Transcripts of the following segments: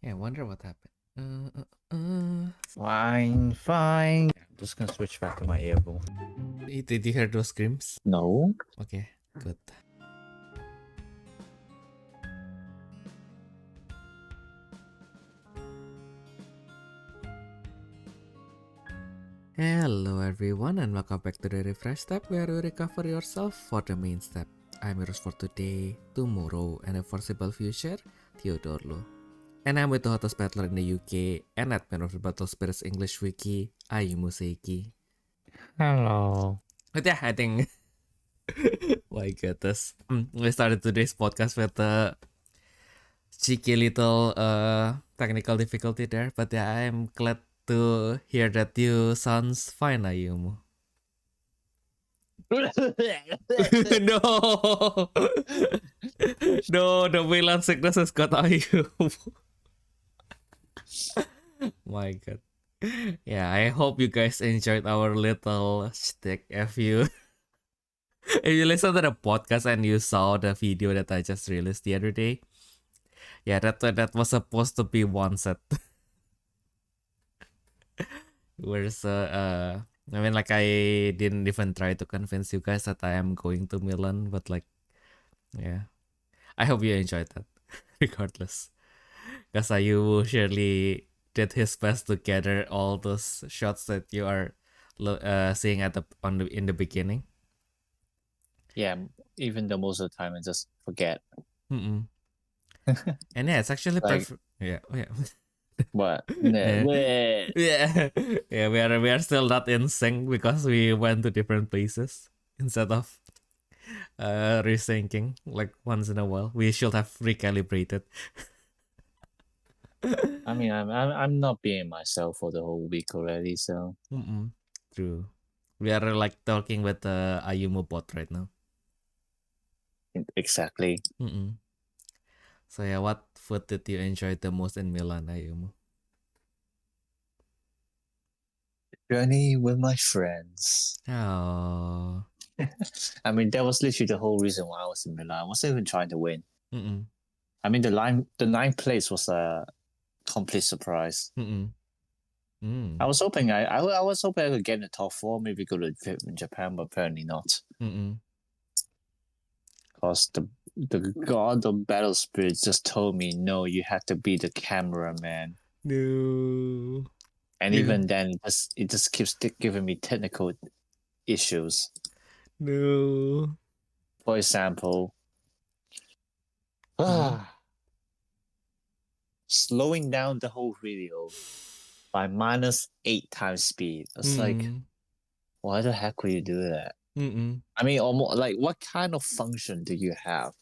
Yeah, I wonder what happened. Fine. I'm just gonna switch back to my earbud. Did you hear those screams? No. Okay, good. Hello everyone and welcome back to the Refresh Step where you recover yourself for the main step. I'm your host for today, tomorrow, and a foreseeable future, Theodore Lu. And I'm with the hottest battler in the UK and admin of the Battle Spirits English Wiki, Ayumu Seiki. Hello. But yeah, I think my goodness. We started today's podcast with a cheeky little technical difficulty there, but yeah, I'm glad to hear that you sounds fine, Ayumu. No, no, the villain sickness has got Ayumu. My god. Yeah, I hope you guys enjoyed our little shtick. If you listen to the podcast and you saw the video that I just released the other day, yeah, that was supposed to be one set. Whereas I mean, like, I didn't even try to convince you guys that I am going to Milan, but like, yeah, I hope you enjoyed that, regardless. Because you surely did his best to gather all those shots that you are seeing at in the beginning. Yeah, even though most of the time I just forget. And yeah, it's actually Like- perfect. Yeah, oh, yeah. What? Yeah, yeah. We are still not in sync because we went to different places instead of resyncing like once in a while. We should have recalibrated. I mean, I'm not being myself for the whole week already, so. True. We are like talking with the Ayumu bot right now. Exactly. So yeah, what food did you enjoy the most in Milan, Ayumu? Journey with my friends. Oh. I mean, that was literally the whole reason why I was in Milan. I wasn't even trying to win. I mean, the ninth place was a complete surprise. I was hoping I was hoping I could get in the top 4, maybe go to Japan, but apparently not. Because the god of battle spirits just told me, no, you have to be the cameraman. No. And even then, it just keeps giving me technical issues. No. For example, slowing down the whole video by -8 times speed. It's like, why the heck would you do that? I mean, almost like, what kind of function do you have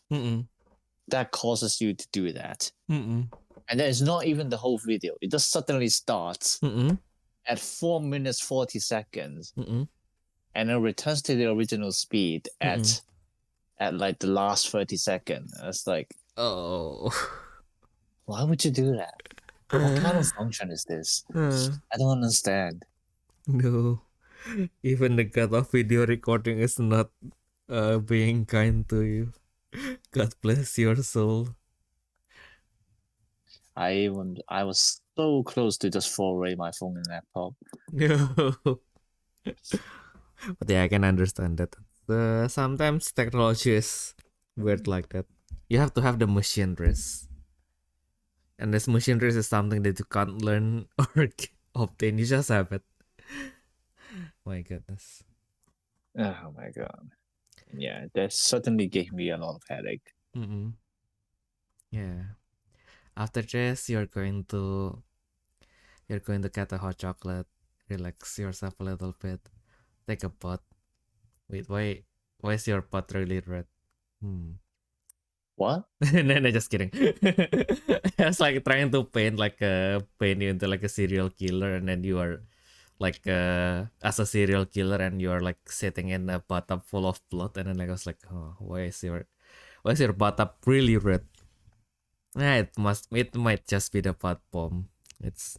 that causes you to do that? And then it's not even the whole video. It just suddenly starts at 4 minutes 40 seconds and then returns to the original speed at like the last 30 seconds. It's like, oh, why would you do that? What kind of function is this? I don't understand. No. Even the god of video recording is not being kind to you. God bless your soul. I was so close to just throw away my phone and laptop. No. But yeah, I can understand that. Sometimes technology is weird like that. You have to have the machineries. And this machineries is something that you can't learn or obtain. You just have it. My goodness. Oh my god. Yeah, that certainly gave me a lot of headache. Yeah. After this, you're going to get a hot chocolate, relax yourself a little bit, take a pot. Wait, why is your pot really red? What? No, just kidding. It's like trying to paint you into like a serial killer, and then you are like as a serial killer, and you are like sitting in a bathtub full of blood, and then like, I was like, oh, why is your bathtub really red? Yeah, it might just be the pot bomb. It's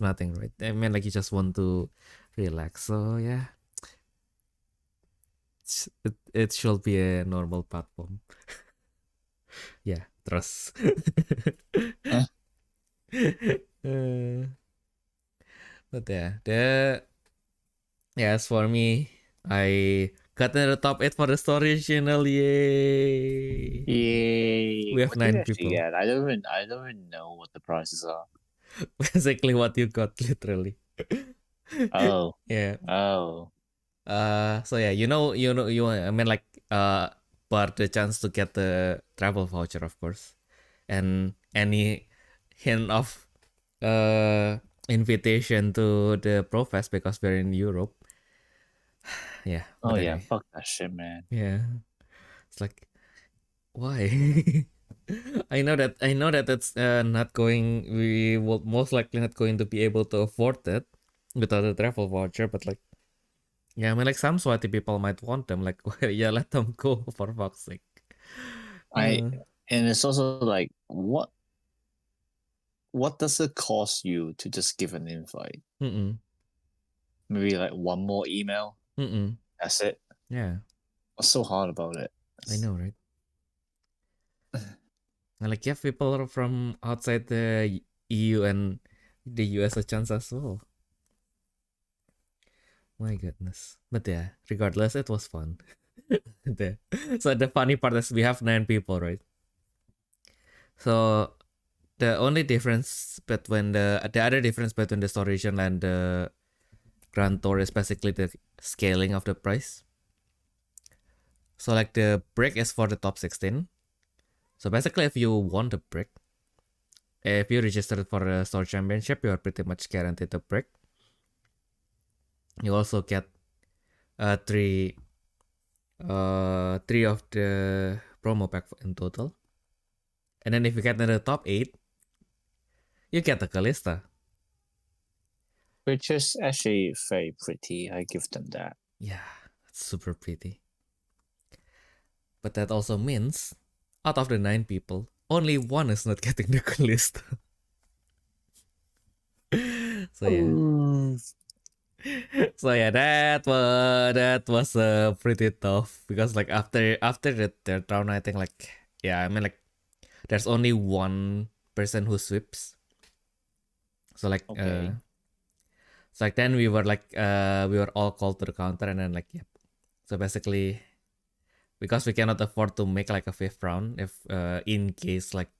nothing, right? I mean, like, you just want to relax. So yeah, it should be a normal pot bomb. Yeah, trust. Huh? But as for me, I got in the top 8 for the story channel. Yay! Yay! We have What did you 9 actually people. get? I don't even know what the prices are. Basically what you got, literally. Oh. Yeah. Oh. So yeah, I mean, like, but the chance to get the travel voucher, of course, and any hint of invitation to the Profest because we're in Europe. Yeah. Oh But yeah, anyway. fuck that shit, man. Yeah. It's like, why? I know that it's not going. We will most likely not going to be able to afford it without a travel voucher. But like, yeah, I mean, like some sweaty people might want them. Like, yeah, let them go for fuck's sake. And it's also like, what does it cost you to just give an invite? Mm-mm. Maybe like one more email. Mm-mm. That's it. Yeah, What's so hard about it? I know, right? And like, give people from outside the EU and the US a chance as well. My goodness. But yeah, regardless, it was fun. So the funny part is we have 9 people, right? So the only difference between the other difference between the story region and the Grand Tour is basically the scaling of the price. So like the brick is for the top 16. So basically, if you want the brick, if you register for a store championship, you are pretty much guaranteed the brick. You also get three of the promo pack in total. And then if you get in the top 8, you get the Kalista. Which is actually very pretty. I give them that. Yeah, it's super pretty. But that also means, out of the 9 people, only one is not getting the Kalista. So yeah. So yeah, that was pretty tough because like after the third round, I think like, yeah, I mean, like, there's only one person who sweeps. So like Okay. so like then we were all called to the counter, and then like, yep. So basically, because we cannot afford to make like a 5th round if in case like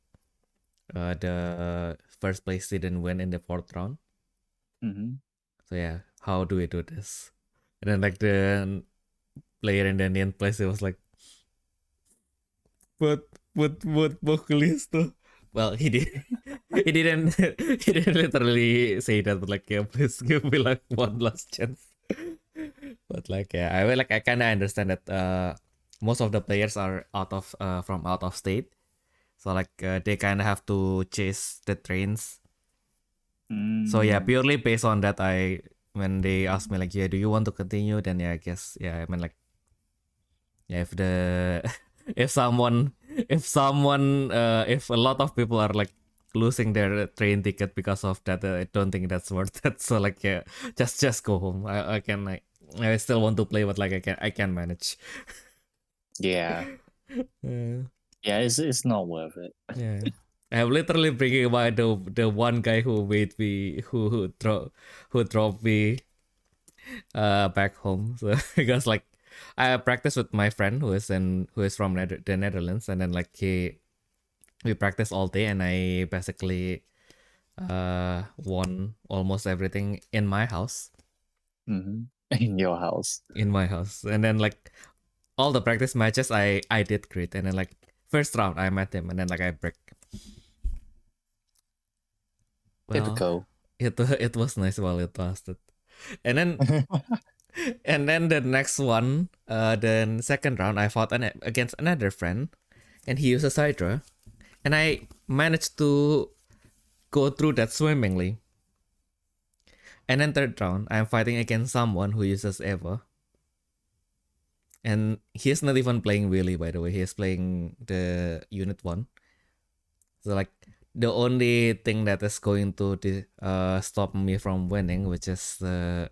the first place didn't win in the 4th round. So yeah, how do we do this? And then like the player in the Indian place, it was like, but Vocalisto. Well, he did. He didn't. He didn't literally say that, but like, yeah, please give me like one last chance. But like, yeah, I kind of understand that. Most of the players are from out of state, so like they kind of have to chase the trains. So yeah, purely based on that, when they asked me like, yeah, do you want to continue? Then yeah, I guess, yeah, I mean, like, yeah, if the if a lot of people are like losing their train ticket because of that, I don't think that's worth it. So like, yeah, just go home. I still want to play, but like I can manage. Yeah. Yeah, it's not worth it. Yeah. I'm literally bringing by the one guy who made me who dropped me back home. So because like I practice with my friend who is from the Netherlands, and then like we practice all day, and I basically won almost everything in my house. In your house. In my house, and then like all the practice matches I did great, and then like first round I met him, and then like I break. Well, typical. It was nice while it lasted, and then and then the next one, the second round, I fought against another friend, and he uses Hydra, and I managed to go through that swimmingly. And then third round, I'm fighting against someone who uses Eva, and he's not even playing Willy, by the way. He's playing the Unit 1. So like, the only thing that is going to stop me from winning, which is are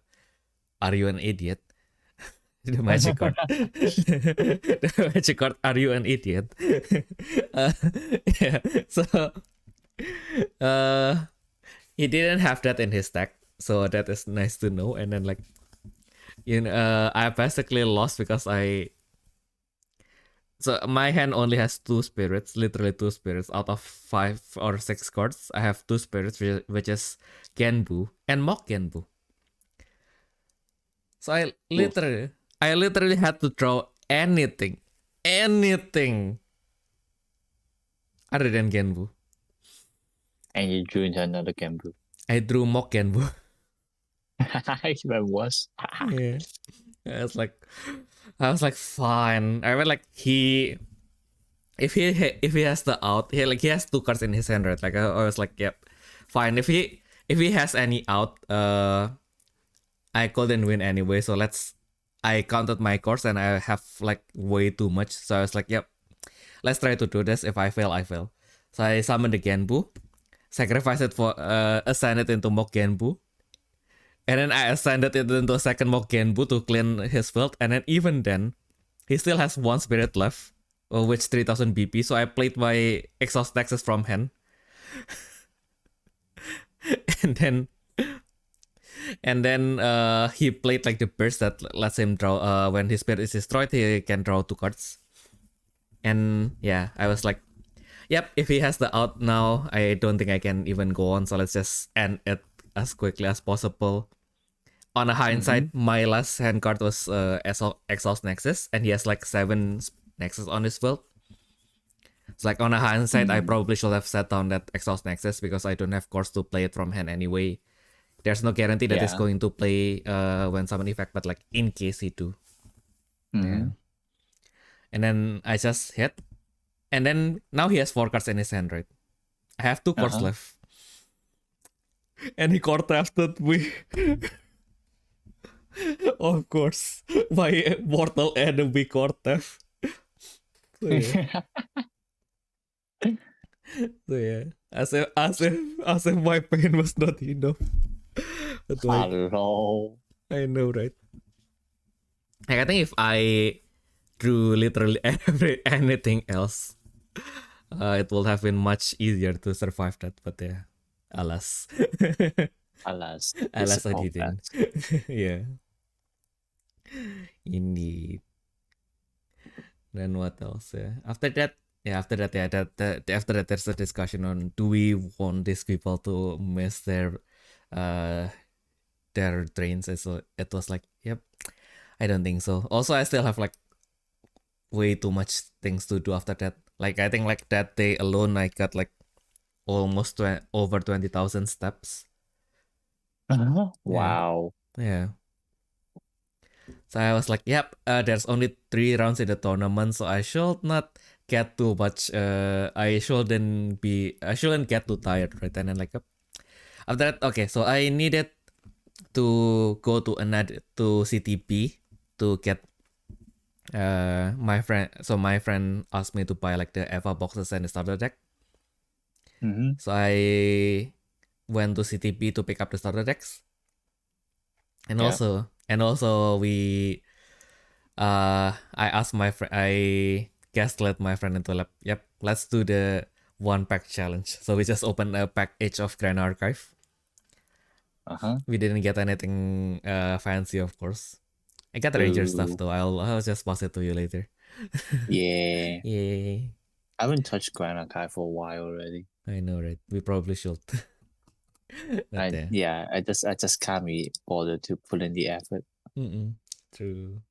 you an idiot? The magic card. The magic card, are you an idiot? Yeah. So he didn't have that in his deck, so that is nice to know. And then like, I basically lost because so my hand only has 2 spirits, literally 2 spirits out of 5 or 6 cards. I have 2 spirits, which is Genbu and Mock Genbu. So I literally had to draw anything other than Genbu. And you drew into another Genbu. I drew Mock Genbu. Even worse. Yeah. I was like, fine. I mean, like, if he has the out, he has 2 cards in his hand, right? Like, I was like, yep, fine. If he has any out, I couldn't win anyway. So I counted my cards and I have like way too much. So I was like, yep, let's try to do this. If I fail, I fail. So I summoned the Genbu, sacrifice it for assign it into Mock Genbu. And then I assigned it into a second Mock Genbu to clean his field. And then even then, he still has 1 spirit left, which 3000 BP. So I played my Exhaust Nexus from hand. and then he played like the burst that lets him draw. When his spirit is destroyed, he can draw 2 cards. And yeah, I was like, yep, if he has the out now, I don't think I can even go on. So let's just end it as quickly as possible. On a hindsight, my last hand card was Exhaust Nexus, and he has like 7 Nexus on his field. It's like on a hindsight, I probably should have set down that Exhaust Nexus because I don't have cards to play it from hand anyway. There's no guarantee that it's going to play when summon effect, but like in case he do. Yeah. And then I just hit. And then now he has 4 cards in his hand, right? I have 2 cards left. And he core thefted me. Of course. My mortal enemy core theft. So yeah. As if my pain was not enough. But like, Hello. I know, right? Like, I think if I drew literally anything else, it would have been much easier to survive that. But yeah, alas. Alas I didn't. Yeah. Indeed. Then what else? Yeah. After that, there's a discussion on, do we want these people to miss their trains? So it was like, yep, I don't think so. Also, I still have like way too much things to do after that. Like, I think like that day alone, I got like almost over 20,000 steps. Wow. Yeah. So I was like, yep, there's only 3 rounds in the tournament, so I should not get too much. I shouldn't get too tired, right? And then like, after that, okay, so I needed to go to CTP to get my friend. So my friend asked me to buy like the Eva boxes and the starter deck. So I went to CTP to pick up the starter decks. And also we I asked my friend, I gaslit my friend into like, yep, let's do the 1 pack challenge. So we just opened a pack each of Grand Archive. We didn't get anything fancy, of course. I got Ranger stuff though. I'll just pass it to you later. Yeah. Yay. I haven't touched Grand Archive for a while already. I know, right? We probably should. I just can't be bothered to put in the effort. True.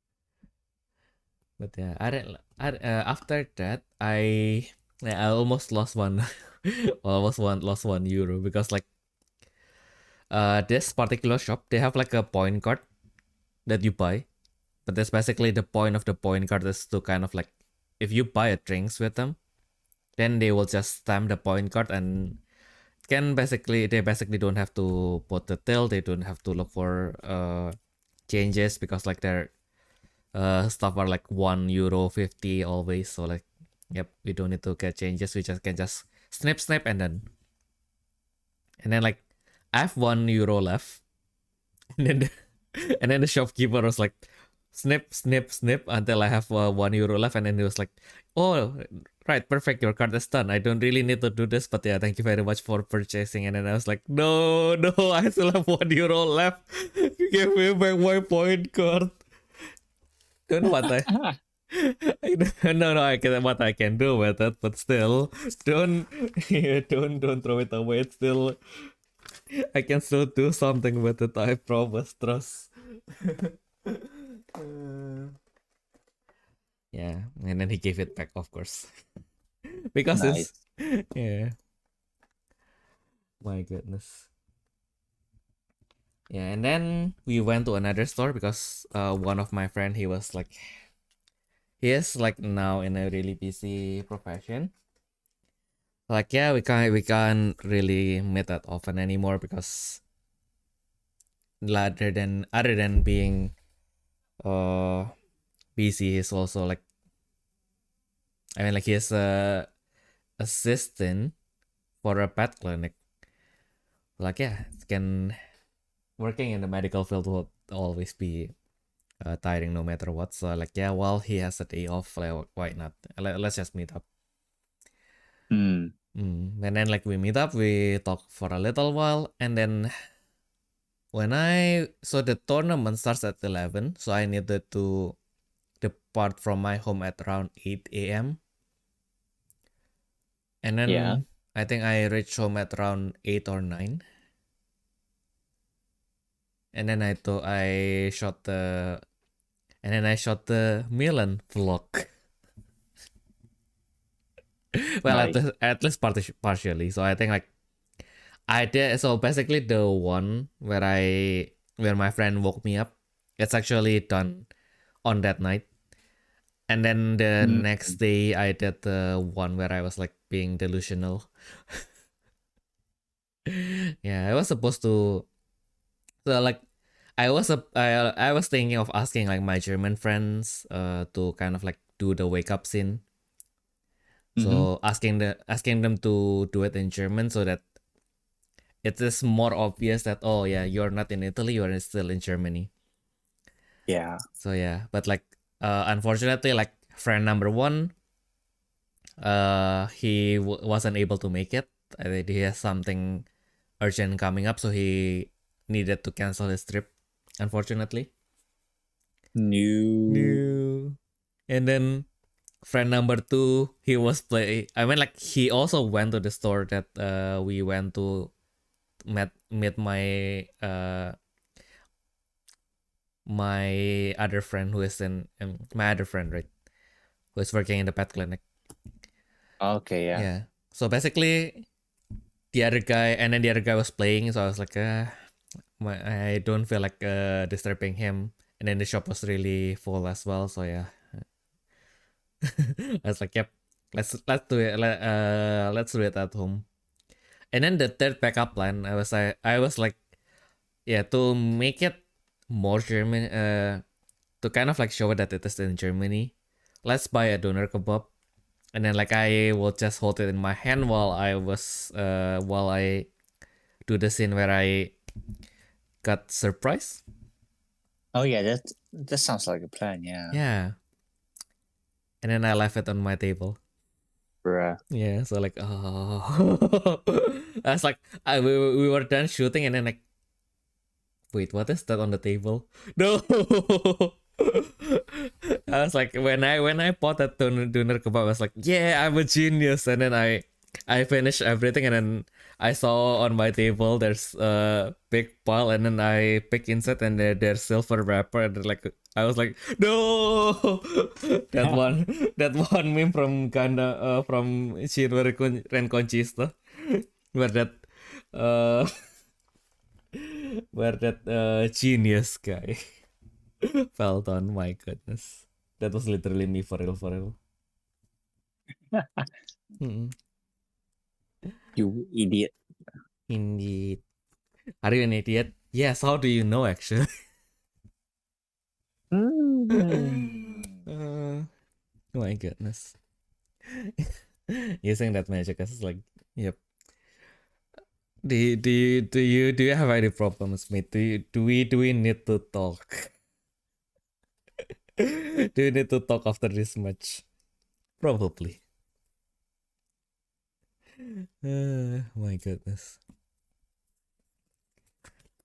But yeah, after that, I almost lost one, lost €1 because like, this particular shop, they have like a point card that you buy, but that's basically the point of the point card is to kind of like, if you buy a drinks with them, then they will just stamp the point card and they basically don't have to put the till, they don't have to look for changes because like their stuff are like €1.50 always. So like, yep, we don't need to get changes. We just can just snip and then like, I have €1 left, and then the shopkeeper was like, snip, snip, snip until I have €1 left, and then he was like, "Oh, right, perfect. Your card is done. I don't really need to do this, but yeah, thank you very much for purchasing." And then I was like, "No, no, I still have €1 left. Give me back my point card." Don't know what I don't know what I can do with it, but still, don't don't throw it away. It's still, I can still do something with it. I promise. Trust. Yeah, and then he gave it back, of course, because Nice. it's yeah. My goodness. Yeah, and then we went to another store because one of my friend, he was like, he is like now in a really busy profession. Like, yeah, we can't really meet that often anymore because other than being uh busy, he's also like, I mean, like, he's a assistant for a pet clinic. Like, yeah, it can working in the medical field will always be tiring no matter what. So like, yeah, while he has a day off, like, why not? Let's just meet up. And then like we meet up, we talk for a little while, and then so the tournament starts at 11, so I needed to depart from my home at around 8 a.m. And then Yeah. I think I reached home at around 8 or 9. And then I shot the Milan vlog. Well, Nice. at least partially. So I think like I did. So basically, the one where my friend woke me up, it's actually done on that night. And then the Mm. next day, I did the one where I was like being delusional. Yeah, I was supposed to. So like, I was thinking of asking like my German friends to kind of like do the wake up scene. So asking them to do it in German so that it is more obvious that, oh yeah, you're not in Italy, you're still in Germany. Yeah. So yeah, but like unfortunately, like friend number one, he wasn't able to make it. I think he has something urgent coming up, so he needed to cancel his trip. Unfortunately. New. No. And then friend number two, he was play. I mean, like he also went to the store that we went to meet my other friend who is in my other friend, right, who is working in the pet clinic. Okay. Yeah. Yeah. So basically, the other guy was playing. So I was like, I don't feel like disturbing him. And then the shop was really full as well. So yeah, I was like, yep, let's do it. Let's do it at home. And then the third backup plan, I was like, yeah, to make it more German, to kind of like show that it is in Germany, let's buy a doner kebab, and then like I will just hold it in my hand while I do the scene where I got surprised. Oh yeah, that sounds like a plan. Yeah. Yeah, and then I left it on my table. Bruh. Yeah, so like, oh, I was like, we were done shooting, and then like, wait, what is that on the table? No. I was like, when I bought that doner kebab, I was like, yeah, I'm a genius. And then I finished everything, and then I saw on my table there's a big pile, and then I pick inside, and there's silver wrapper, and like I was like, no, that one meme from Shin Renconchista, where that uh where that genius guy fell down. My goodness, that was literally me for real, for real. Mm-mm. You idiot. Indeed. Are you an idiot? Yes. How do you know, actually? uh, my goodness. Using that magic is like, yep. Do you have any problems, mate? Do we need to talk? Do you need to talk after this match? Probably. My goodness.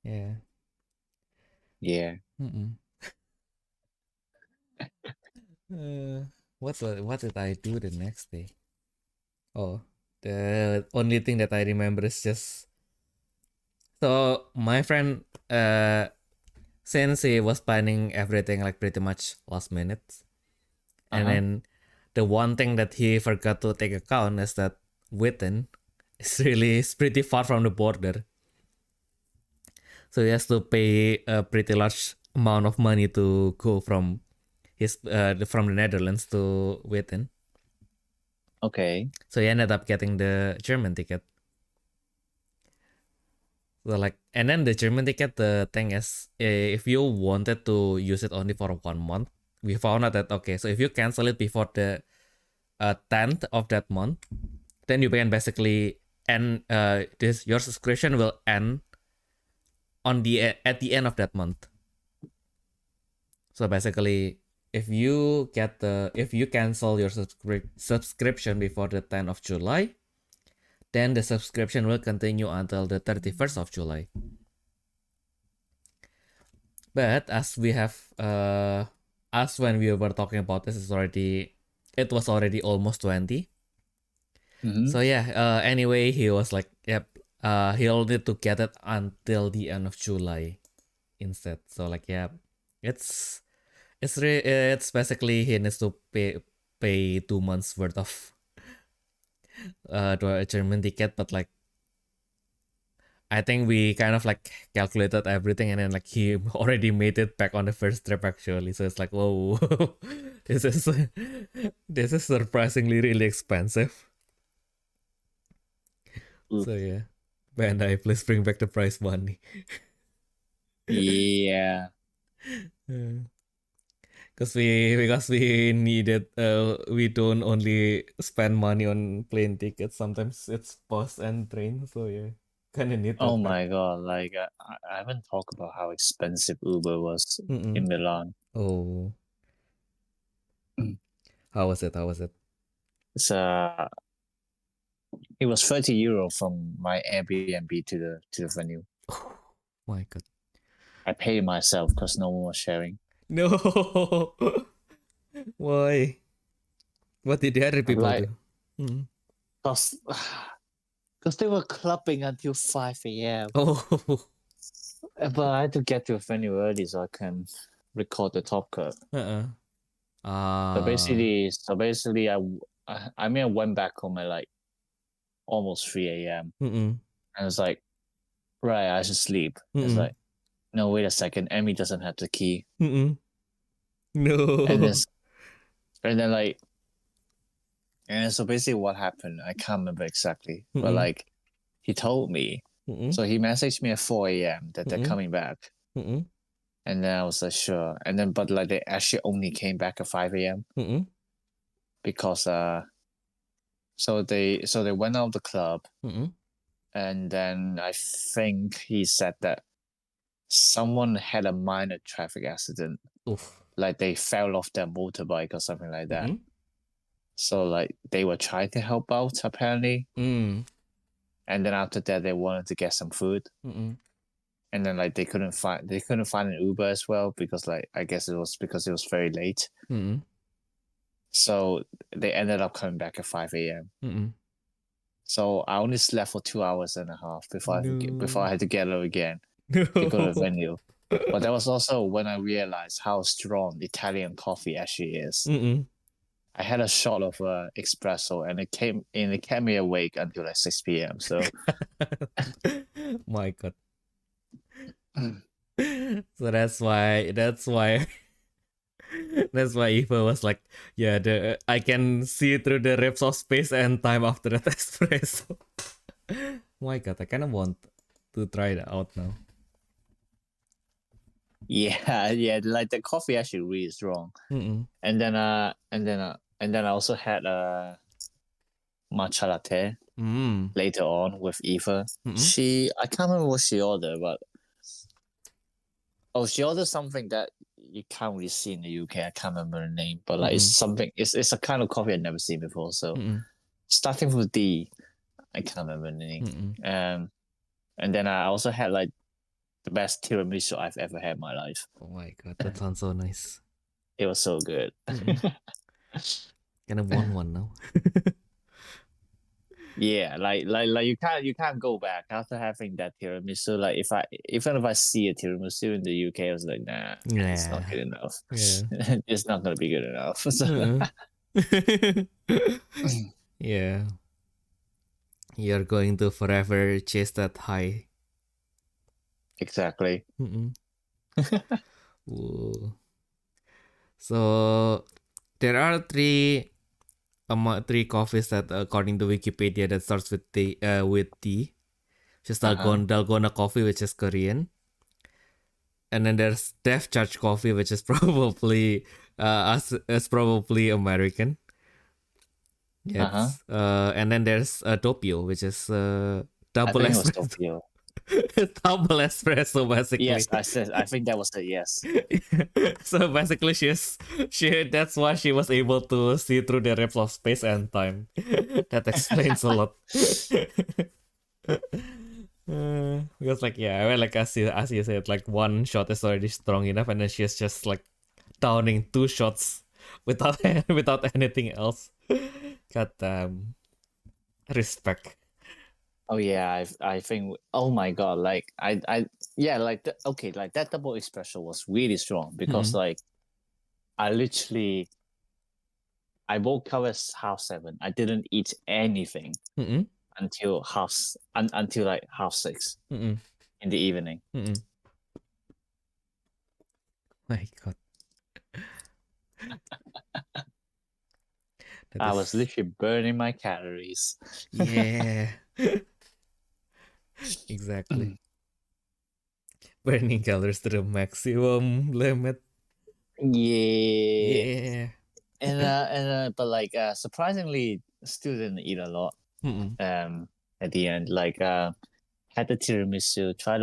Yeah. Yeah. What did I do the next day? Oh, the only thing that I remember is just so my friend since he was planning everything like pretty much last minute, and then the one thing that he forgot to take account is that Witten is pretty far from the border, so he has to pay a pretty large amount of money to go from from the Netherlands to Witten. Okay. So he ended up getting the German ticket. So like, and then the German ticket, the thing is, if you wanted to use it only for 1 month, we found out that okay, so if you cancel it before the 10th of that month, then you can basically end your subscription will end on at the end of that month. So basically, if you cancel your subscription before the 10th of July, then the subscription will continue until the 31st of July. But as we have as when we were talking about this, it was already almost 20. So yeah, anyway, he was like, yep, he'll need to get it until the end of July instead. So like, yeah, it's basically he needs to pay 2 months worth of to a German ticket, but like I think we kind of like calculated everything, and then like he already made it back on the first trip actually. So it's like, whoa, this is surprisingly really expensive. So yeah, Bandai, please bring back the prize money. Yeah. Because we needed we don't only spend money on plane tickets. Sometimes it's bus and train. So yeah, kind of need that. Oh my god! Like I haven't talked about how expensive Uber was in Milan. Oh, how was it? It's it was 30 euro from my Airbnb to the venue. Oh my god! I paid myself because no one was sharing. No. Why? What did the other people do? Because they were clubbing until 5 a.m. Oh. But I had to get to the venue early so I can record the top cut. So basically, I went back home at like almost 3 a.m. And I was like, right, I should sleep. It's like, no, wait a second. Emmy doesn't have the key. No. And so basically what happened, I can't remember exactly, but like he told me, so he messaged me at 4 a.m. that they're coming back. And then I was like, sure. And then, but like they actually only came back at 5 a.m. Because, so they went out of the club. And then I think he said that someone had a minor traffic accident. Oof. Like they fell off their motorbike or something like that. So like they were trying to help out apparently. And then after that they wanted to get some food. And then like they couldn't find an Uber as well because like I guess it was because it was very late. So they ended up coming back at 5 a.m. So I only slept for 2 hours and a half before I had to get up again to go to the venue. But that was also when I realized how strong Italian coffee actually is. I had a shot of espresso and it kept me awake until like 6 p.m. So my god. So that's why Eva was like, yeah, I can see through the ribs of space and time after that espresso. My god, I kind of want to try that out now. Yeah, like the coffee actually really strong. And then I also had a matcha latte later on with Eva. I can't remember what she ordered, but she ordered something that you can't really see in the UK. I can't remember the name, but like it's something. It's a kind of coffee I'd never seen before. So starting with D, I can't remember the name. And then I also had like the best tiramisu I've ever had in my life. Oh my god, that sounds so nice. It was so good. Kind of want one now. Yeah, like you can't go back after having that tiramisu. Like if I see a tiramisu in the UK, I was like, nah, it's not good enough. Yeah. It's not gonna be good enough. Yeah. You're going to forever chase that high. Exactly. So there are three coffees that, according to Wikipedia, that starts with T. Just Dalgona coffee, which is Korean, and then there's Def Charge coffee, which is probably probably American. Yeah. And then there's Doppio, which is double espresso. Double espresso, basically. Yes, I think that was the yes. So basically, that's why she was able to see through the rips of space and time. That explains a lot. Because like, yeah, well, like as you said, like one shot is already strong enough, and then she's just like downing 2 shots without anything else. God damn. Respect. Oh yeah, I think. Oh my god, like yeah, like like that double espresso was really strong because like I woke up at 7:30. I didn't eat anything until like 6:30 in the evening. My god. I was literally burning my calories. Yeah. Exactly. Burning calories to the maximum limit. Yeah. And but like surprisingly still didn't eat a lot. At the end, like had the tiramisu, try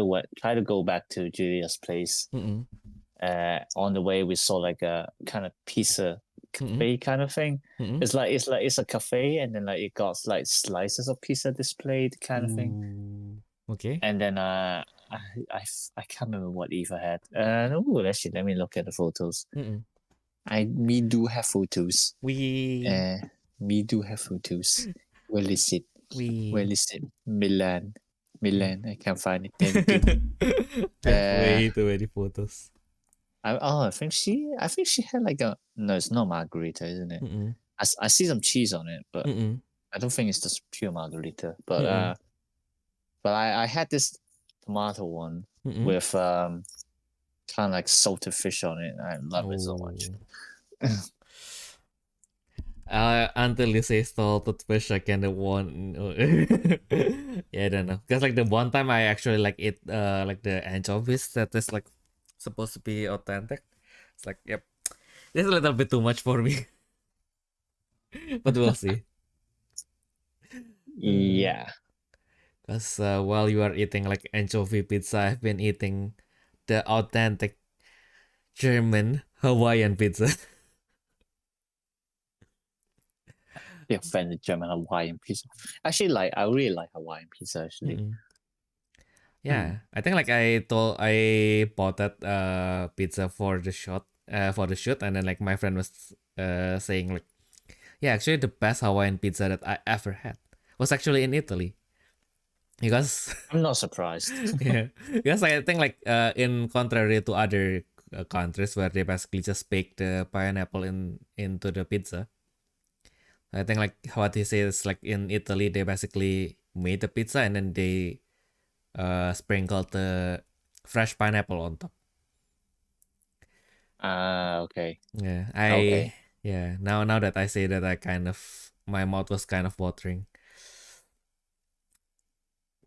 to go back to Julia's place. On the way we saw like a kind of pizza cafe kind of thing. It's a cafe, and then like it got like slices of pizza displayed kind of thing. Okay. And then I can't remember what Eva had. Actually, let me look at the photos. We do have photos. We do have photos. Where is it? Where is it? Milan. I can't find it. Way too many photos. I think she had like a no. It's not margarita, isn't it? I see some cheese on it, but I don't think it's just pure margarita. But I had this tomato one with kind of like salted fish on it. I love it so much. Until you say salted fish, I kind of want. Yeah, I don't know. Because like the one time I actually like ate like the anchovies that is like supposed to be authentic. It's like, yep, this is a little bit too much for me. But we'll see. Yeah. Because while you are eating like anchovy pizza, I've been eating the authentic German Hawaiian pizza. The offended German Hawaiian pizza. Actually, I really like Hawaiian pizza. Actually, yeah, I think like I bought that pizza for the shoot, and then like my friend was saying like, yeah, actually the best Hawaiian pizza that I ever had was actually in Italy. Because I'm not surprised. Yeah, because I think like in contrary to other countries where they basically just bake the pineapple into the pizza. I think like what he says, like in Italy, they basically made the pizza and then they sprinkled the fresh pineapple on top. Okay. Yeah, okay. Yeah, now that I say that, my mouth was kind of watering.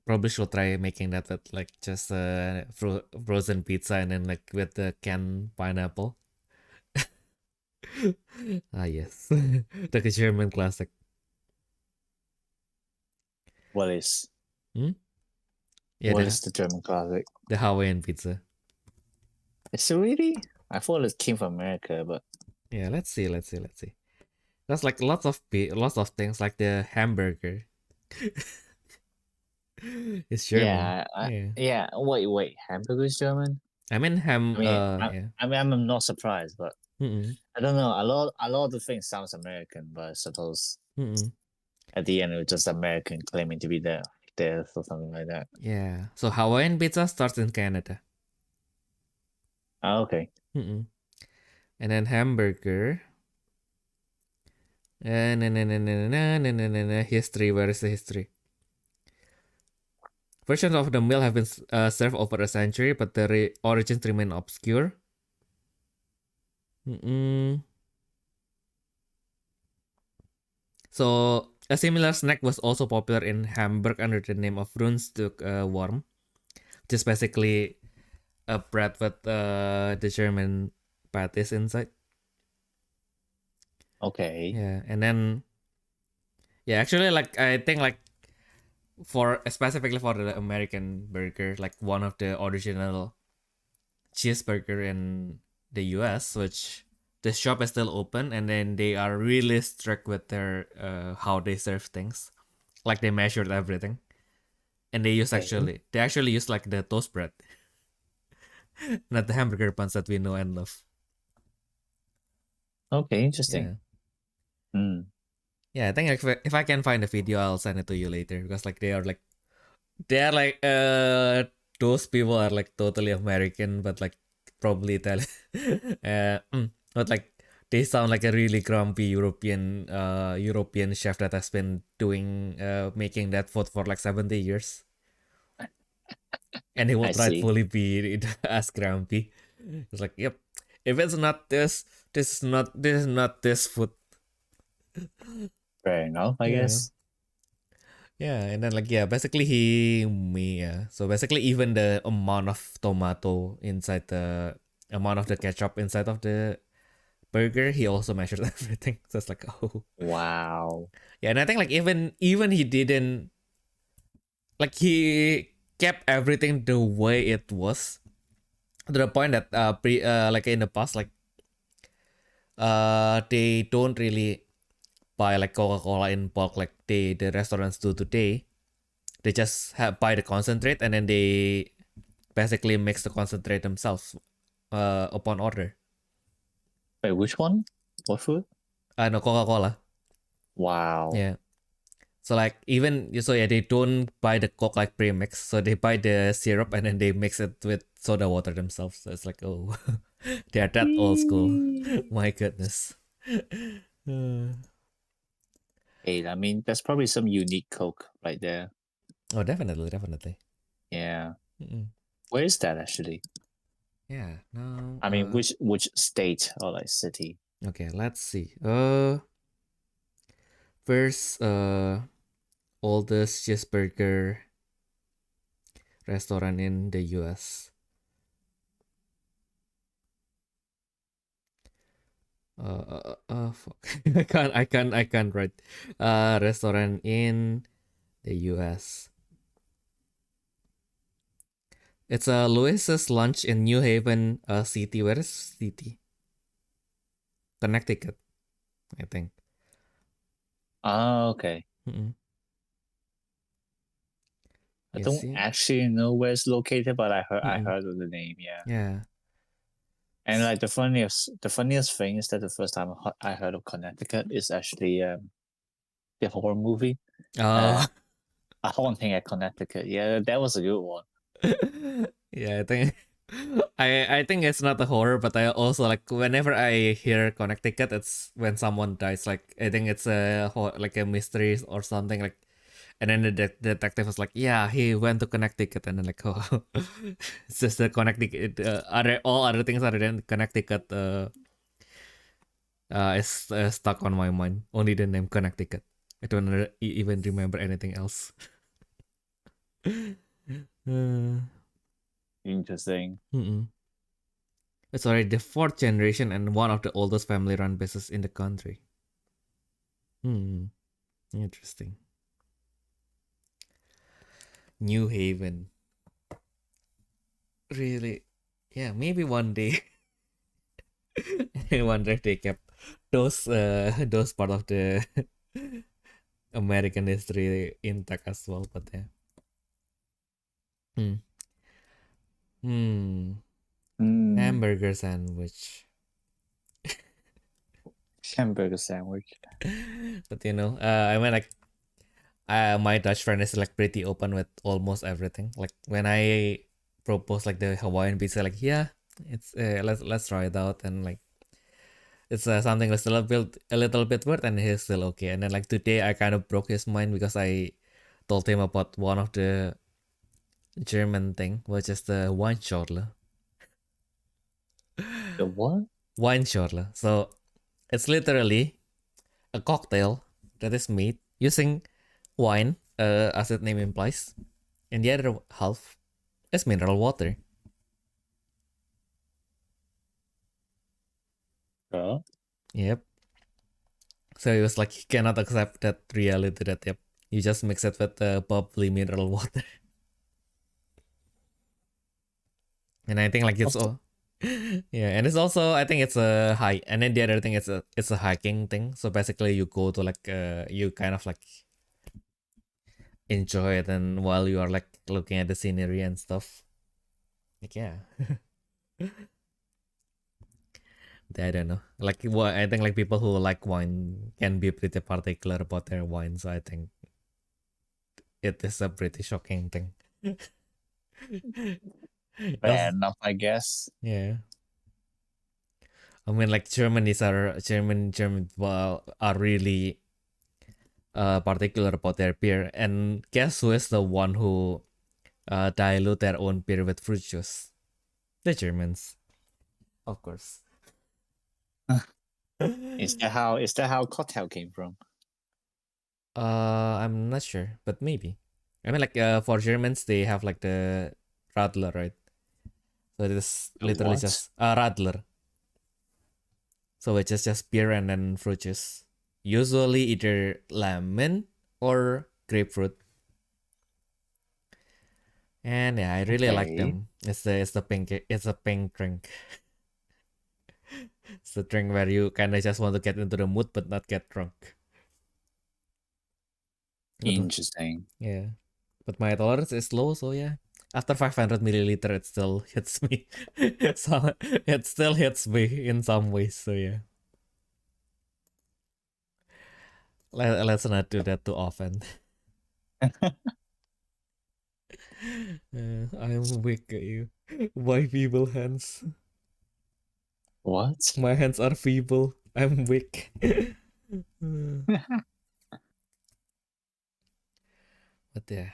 Probably should try making that with like just frozen pizza and then like with the canned pineapple. Yes, like a German classic. What is? Yeah, what is the German classic? The Hawaiian pizza. Is it really? I thought it came from America, but yeah, let's see. There's like lots of things like the hamburger. It's German. Yeah. Wait. Hamburger's German? I mean ham. Yeah. I'm not surprised, but Mm-mm. I don't know. A lot of the things sounds American, but I suppose Mm-mm. at the end it was just American claiming to be there or something like that. Yeah. So Hawaiian pizza starts in Canada. Oh, okay. Mm-mm. And then hamburger. History. Where is the history? Versions of the meal have been served over a century, but the origins remain obscure. Mm-mm. So a similar snack was also popular in Hamburg under the name of Rundstück worm, which is basically a bread with the German patties inside. Okay. Yeah, and then actually, like I think like for specifically for the American burger, like one of the original cheeseburger in the US, which the shop is still open, and then they are really strict with their how they serve things. Like they measured everything, and they actually use like the toast bread, not the hamburger buns that we know and love. Okay, interesting. Yeah. Mm. Yeah, I think if I can find a video, I'll send it to you later because like they are like those people are like totally American, but like probably Italian. But like they sound like a really grumpy European chef that has been doing making that food for like 70 years. And he will I see. rightfully be as grumpy. It's like, yep, if it's not this is not this food. Fair enough, I guess. Yeah, and then like basically so basically even the amount of tomato inside the amount of the ketchup inside of the burger, he also measured everything. So it's like, oh wow. Yeah, and I think like even he didn't like he kept everything the way it was to the point that like in the past like they don't really buy like Coca-Cola in bulk like the restaurants do today. They just buy the concentrate and then they basically mix the concentrate themselves upon order. Wait, which one? What food? No, Coca-Cola. Wow. Yeah. So like they don't buy the Coke like pre-mix, so they buy the syrup and then they mix it with soda water themselves. So it's like, oh, they are that old school. My goodness. Hey, I mean, there's probably some unique Coke right there. Oh, definitely. Yeah. Mm-mm. Where is that actually? Yeah. No. I mean, which state or like city? Okay, let's see. First, oldest cheeseburger restaurant in the US. Fuck. I can't write. Restaurant in the US. It's a Louis's Lunch in New Haven City. Where is city? Connecticut, I think. Oh, okay. Mm-mm. I don't actually know where it's located, but I heard of the name. Yeah. Yeah. And like the funniest thing is that the first time I heard of Connecticut is actually the horror movie. Oh. A Haunting at Connecticut. Yeah, that was a good one. Yeah, I think I think it's not a horror, but I also like whenever I hear Connecticut, it's when someone dies. Like I think it's like a mystery or something like. And then the detective was like, "Yeah, he went to Connecticut," and then like, "Oh, it's just the Connecticut. All other things other than Connecticut is stuck on my mind. Only the name Connecticut. I don't even remember anything else." Interesting. It's already the fourth generation and one of the oldest family-run business in the country. Interesting. New Haven. Really? Yeah, maybe one day. I wonder if they kept those part of the American history intact as well, but yeah. Hmm. Hamburger sandwich. Hamburger sandwich. But I mean, like, my Dutch friend is like pretty open with almost everything. Like when I propose like the Hawaiian pizza, like yeah, it's let's try it out, and like it's something that's a little bit weird, and he's still okay. And then like today, I kind of broke his mind because I told him about one of the German thing, which is the Weinschorle. The what? Weinschorle. So it's literally a cocktail that is made using wine, as its name implies, and the other half is mineral water. Huh? Yep. So he was like, he cannot accept that reality that yep, you just mix it with bubbly mineral water. And I think like it's all, yeah, and it's also I think it's a hike, and then the other thing it's a hiking thing. So basically you go to like you kind of like enjoy it, and while you are like looking at the scenery and stuff, like yeah. I don't know. Like what I think like people who like wine can be pretty particular about their wine, so I think it is a pretty shocking thing. Fair enough, I guess. Yeah. I mean, like German well, are really particular about their beer, and guess who is the one who dilute their own beer with fruit juice? The Germans, of course. Is that how cocktail came from? I'm not sure, but maybe. I mean, like for Germans, they have like the Radler, right? So it is literally What? just a Radler. So it's just beer and then fruit juice. Usually either lemon or grapefruit. And yeah, I really like them. It's a pink drink. It's the drink where you kind of just want to get into the mood but not get drunk. Interesting. Yeah, but my tolerance is low, so yeah. After 500 milliliter, it still hits me. So it still hits me in some ways. So yeah, let's not do that too often. I'm weak at you. My feeble hands. What? My hands are feeble. I'm weak. But yeah,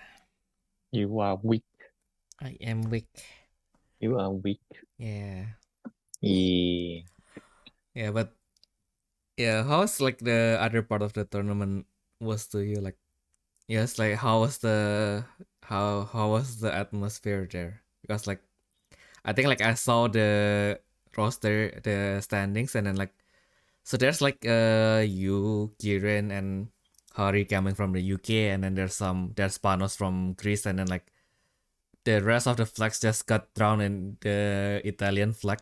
You are weak. I am weak. You are weak. Yeah. Yeah. Yeah, but yeah, how's like the other part of the tournament was to you? Like, yes, like how was the atmosphere there? Because like I think like I saw the roster, the standings, and then like so there's like you, Kirin, and Hari coming from the UK, and then there's Panos from Greece, and then like the rest of the flags just got drowned in the Italian flag.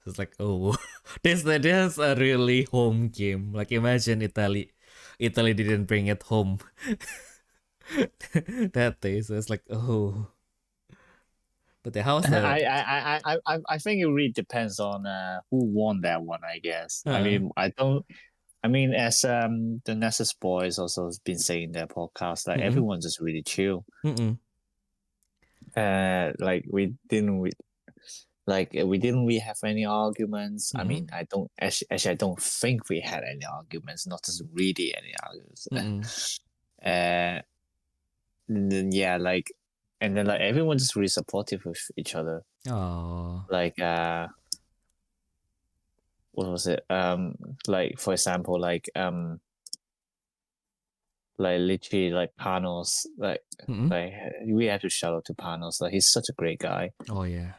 So it's like, oh, this is a really home game. Like imagine Italy didn't bring it home that day. So it's like, oh, but the house the I think it really depends on who won that one, I guess. I uh, mean, as the Nessus boys also has been saying in their podcast, like mm-mm, everyone's just really chill. mm-mm, Like we didn't really have any arguments. I mean, mm-mm, I don't think we had any arguments, not just really any arguments. mm-mm. Yeah, like, and then like everyone's just really supportive of each other. Oh, Like what was it? Like for example, like literally like Panos, mm-mm. like we have to shout out to Panos. Like he's such a great guy. Oh yeah,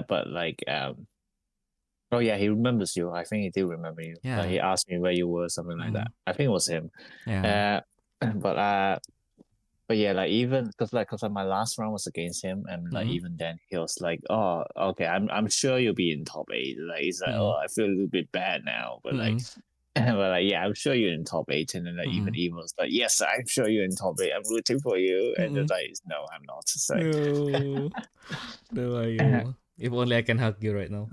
But like oh yeah, he remembers you. I think he did remember you. Like yeah, he asked me where you were, something like that. mm, I think it was him. yeah, But But yeah, like even because my last round was against him, and like even then he was like, "Oh, okay, I'm sure you'll be in top 8." Like he's like, "Oh, I feel a little bit bad now," but like, but like, yeah, I'm sure you're in top 8, and then like even was like, "Yes, I'm sure you're in top 8. I'm rooting for you," and then like, "No, I'm not." It's like, no, Ayumu. If only I can hug you right now.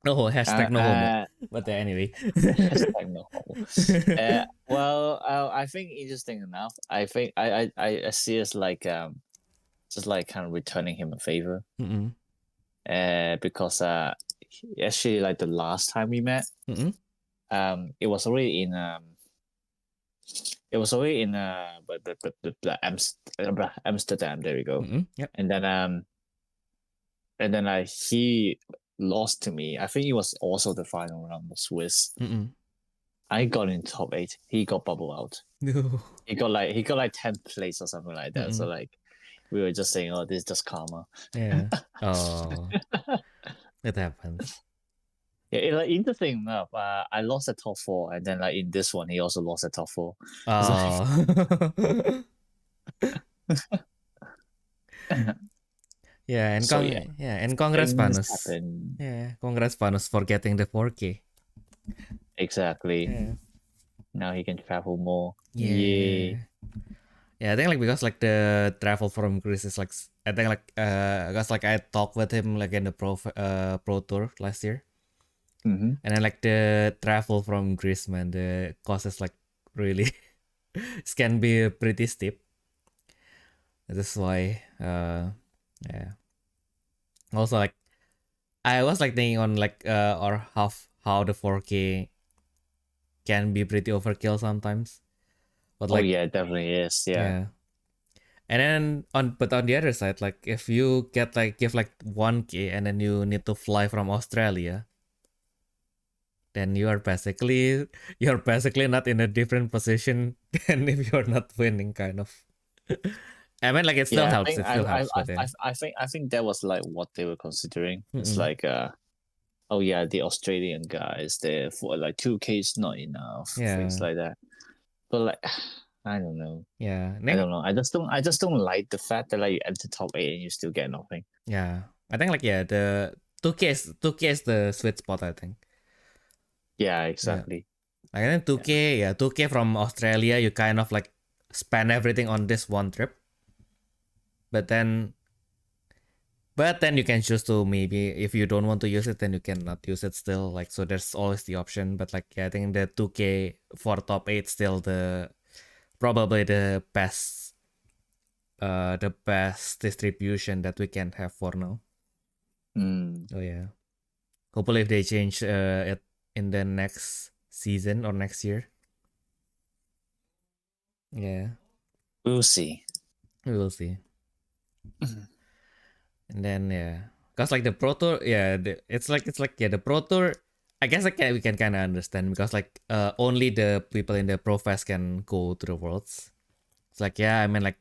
No, hashtag no homo. But anyway. hashtag no homo. Well, I think interesting enough. I think I see it as like just like kind of returning him a favor. Because actually like the last time we met, it was already in Amsterdam. There we go. Yep. And then he lost to me. I think it was also the final round of Swiss. I got in top 8. He got bubble out. No. He got like 10th place or something like that. So like we were just saying, oh, this is just karma. Yeah. Oh. It happens. Yeah, like interesting enough, I lost at top 4, and then like in this one, he also lost at top 4. Oh. Yeah, and So, and congrats, things Panus. happen. Yeah, congrats, Panus, for getting the 4K. Exactly. Yeah. Now he can travel more. Yeah. Yeah, I think like because like the travel from Greece is like, I think like because like I talked with him like in the pro tour last year, and then like the travel from Greece, man, the cost is like really it can be pretty steep. That's why yeah. Also like I was like thinking on like or how the 4K can be pretty overkill sometimes. But like, yeah, it definitely is. Yeah. And then on the other side, like if you get like give like 1K and then you need to fly from Australia, then you're basically not in a different position than if you're not winning, kind of. I mean, like it still helps. It still helps, but yeah. I think that was like what they were considering. It's like oh yeah, the Australian guys there for like 2K is not enough. Things like that. But like I don't know. Yeah. I don't know. I just don't like the fact that like you enter top 8 and you still get nothing. Yeah. I think like the 2K is the sweet spot, I think. Yeah, exactly. Like then 2K from Australia, you kind of like spend everything on this one trip. But then you can choose to, maybe if you don't want to use it, then you cannot use it still. Like, so there's always the option. But like, yeah, I think the 2K for top 8 still probably the best distribution that we can have for now. Oh yeah. Hopefully if they change it in the next season or next year. Yeah. We'll see. We will see. And then because like the Pro Tour, it's like the Pro Tour. I guess we can kind of understand, because like only the people in the Pro Fest can go to the Worlds. It's like, yeah, I mean, like,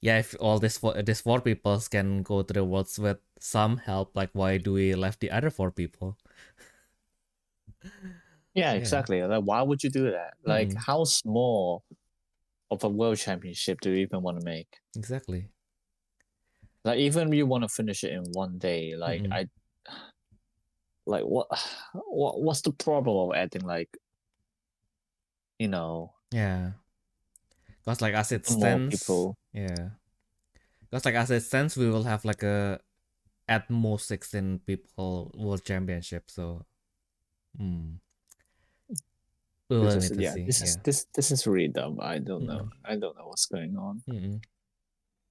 yeah, if all these four people can go to the Worlds with some help, like why do we left the other 4 people? Yeah, exactly. Like, why would you do that? Like, how small of a world championship do you even want to make? Exactly. Like, even you want to finish it in one day, like what's the problem of adding, like, you know? Yeah. Because like as it more stands, people. yeah. Because like as it stands, we will have like at most 16 people world championship. So, we will need to see. This is really dumb. I don't know. I don't know what's going on.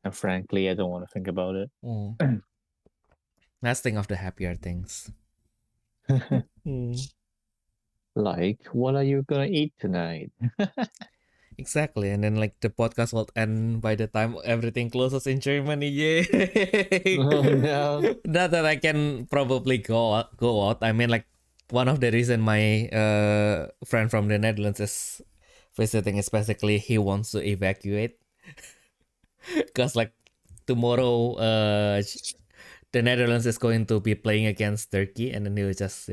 And frankly, I don't want to think about it. Let's think of the happier things. Like, what are you gonna eat tonight? Exactly, and then like the podcast will end by the time everything closes in Germany. Yay! Oh no! Not that I can probably go out. I mean, like, one of the reason my friend from the Netherlands is visiting is basically he wants to evacuate, because like tomorrow the Netherlands is going to be playing against Turkey, and then he will just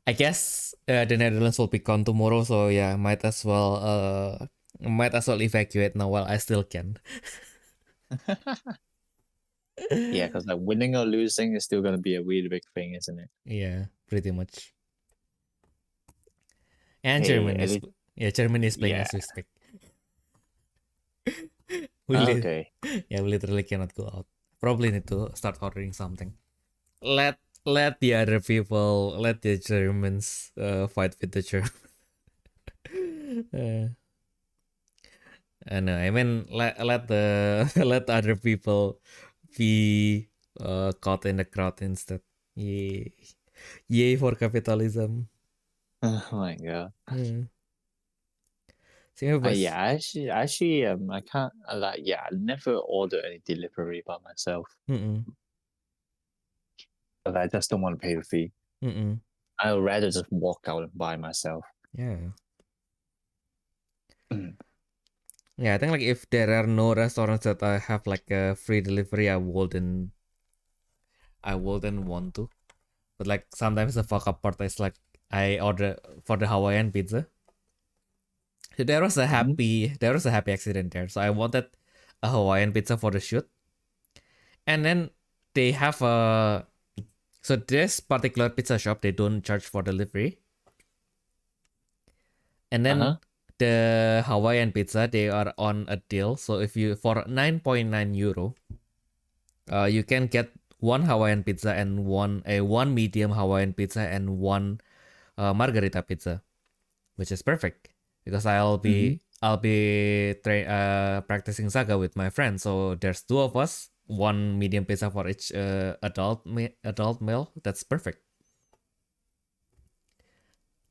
I guess the Netherlands will be gone tomorrow, so yeah, might as well Might as well evacuate now while I still can. Yeah, because like winning or losing is still gonna be a really big thing, isn't it? Yeah, pretty much. And Hey, Germany is playing yeah. as we speak. Okay. We literally cannot go out. Probably need to start ordering something. Let the other people, let the Germans fight with the Germans. I know. I mean, let the let the other people be caught in the crowd instead. Yay, yay for capitalism. Oh my god. Yeah, Actually, I can't. I never order any delivery by myself. But I just don't want to pay the fee. I would rather just walk out and buy myself. Yeah. Yeah, I think like if there are no restaurants that I have like a free delivery, I wouldn't want to. But like sometimes the fuck up part is like I order for the Hawaiian pizza. So there was a happy accident there. So I wanted a Hawaiian pizza for the shoot, and then they have so this particular pizza shop, they don't charge for delivery, and then the Hawaiian pizza, they are on a deal. So if you for 9.9 euro, you can get one Hawaiian pizza and one medium Hawaiian pizza and one margarita pizza, which is perfect because I'll be practicing Saga with my friends. So there's two of us, one medium pizza for each adult meal. That's perfect.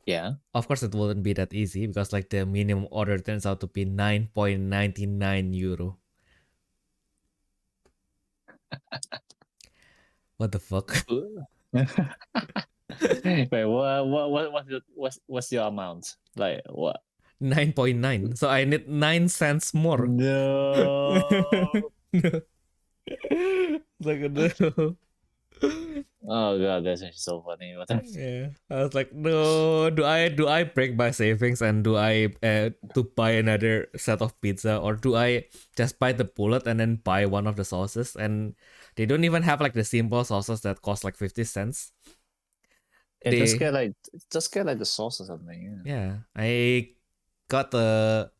Yeah. Of course, it wouldn't be that easy because like the minimum order turns out to be 9.99 euro. What the fuck? Wait, what's your amount? Like what? 9.9. So I need 9 cents more. No. Like no. Oh god, that's actually so funny. Yeah, I was like, no. Do I break my savings and do I to buy another set of pizza, or do I just buy the bullet and then buy one of the sauces? And they don't even have like the simple sauces that cost like 50 cents. Yeah, just get like the sauce or something. Yeah, I got the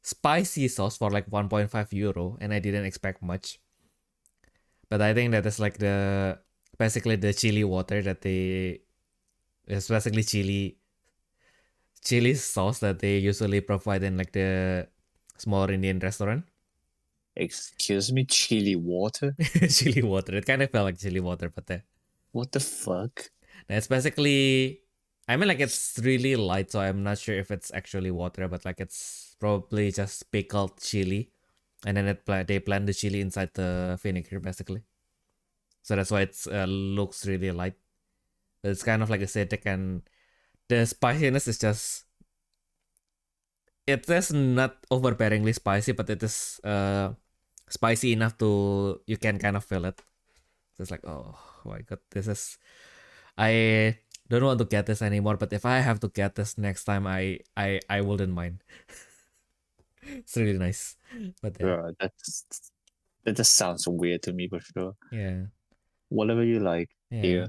spicy sauce for like 1.5 euro, and I didn't expect much. But I think that is like basically the chili water that it's basically chili sauce that they usually provide in like the small Indian restaurant. Excuse me, chili water? Chili water. It kind of felt like chili water, but what the fuck? It's basically, I mean, like it's really light, so I'm not sure if it's actually water, but like it's probably just pickled chili, and then they blend the chili inside the vinegar, basically. So that's why it looks really light. But it's kind of like acidic, and the spiciness is just, it is not overbearingly spicy, but it is spicy enough to you can kind of feel it. So it's like, oh my god, I don't want to get this anymore, but if I have to get this next time, I wouldn't mind. It's really nice. But yeah, that just sounds weird to me for sure. Yeah. Whatever you like. Yeah.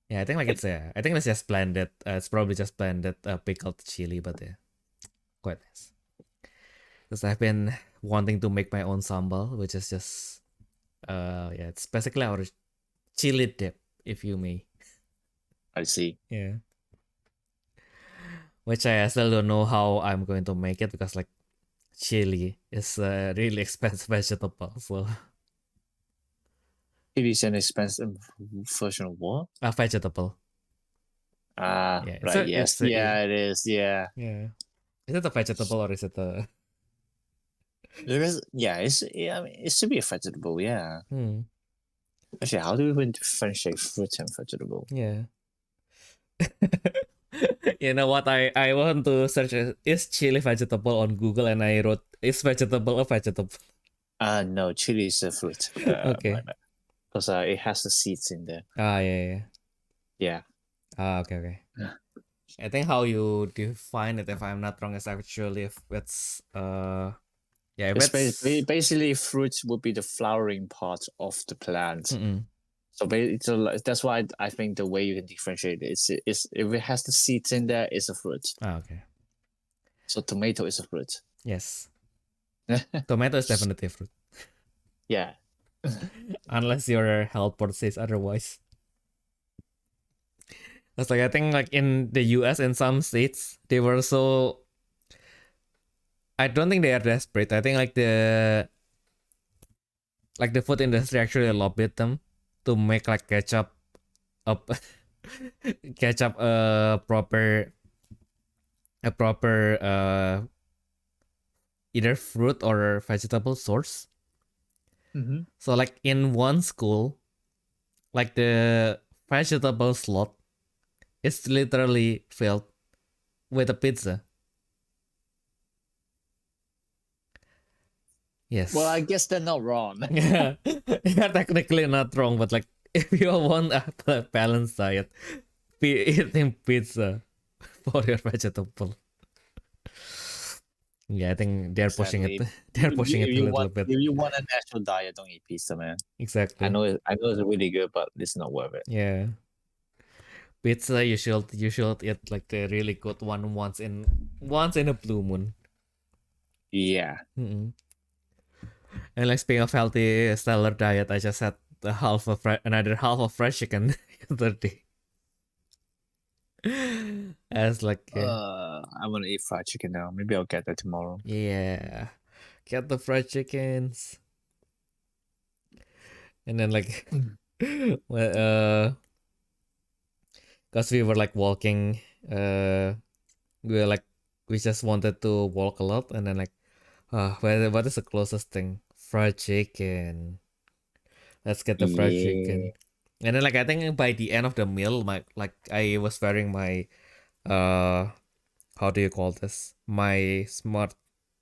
Yeah, I think like I think it's just blended. It's probably just blended pickled chili, but quite nice. Because I've been wanting to make my own sambal, which is just it's basically our chili dip, if you may. I see. Yeah. Which I still don't know how I'm going to make it because like chili is a really expensive vegetable. So Chili is an expensive version of what? a vegetable. Right. Yes. It is. Yeah. Yeah. Is it a vegetable or is it a? There is. Yeah. I mean, it should be a vegetable. Yeah. Actually, how do we even differentiate fruit and vegetable? Yeah. You know what? I want to search is chili vegetable on Google, and I wrote is vegetable a vegetable? No, chili is a fruit. Okay. Because it has the seeds in there. Yeah. Yeah. Okay. I think how you define it, if I'm not wrong, is actually if it's if it's basically fruit would be the flowering part of the plant. So that's why I think the way you can differentiate it is if it has the seeds in there, it's a fruit. Okay. So tomato is a fruit. Yes. Tomato is definitely a fruit. Yeah. Unless your health board says otherwise. That's like, I think like in the US, in some states, they were so, I don't think they are desperate. I think like the food industry actually lobbied them to make like ketchup up ketchup a proper either fruit or vegetable source. So like in one school, like the vegetable slot is literally filled with a pizza. Yes. Well, I guess they're not wrong. Yeah, you're technically not wrong, but like if you want a balanced diet, be eating pizza for your vegetable. Yeah, I think they're pushing it. They're pushing it a little bit. If you want a natural diet, don't eat pizza, man. Exactly. I know it's really good, but it's not worth it. Yeah. Pizza, you should eat like the really good one once in a blue moon. Yeah. And like speaking of healthy stellar diet, I just had another half of fried chicken yesterday. As like I want to eat fried chicken now. Maybe I'll get that tomorrow. Yeah, get the fried chickens. And then like well, because we were like walking, we just wanted to walk a lot, and then like what is the closest thing? Fried chicken. Let's get the fried chicken. And then like I think by the end of the meal, I was wearing my how do you call this? My smart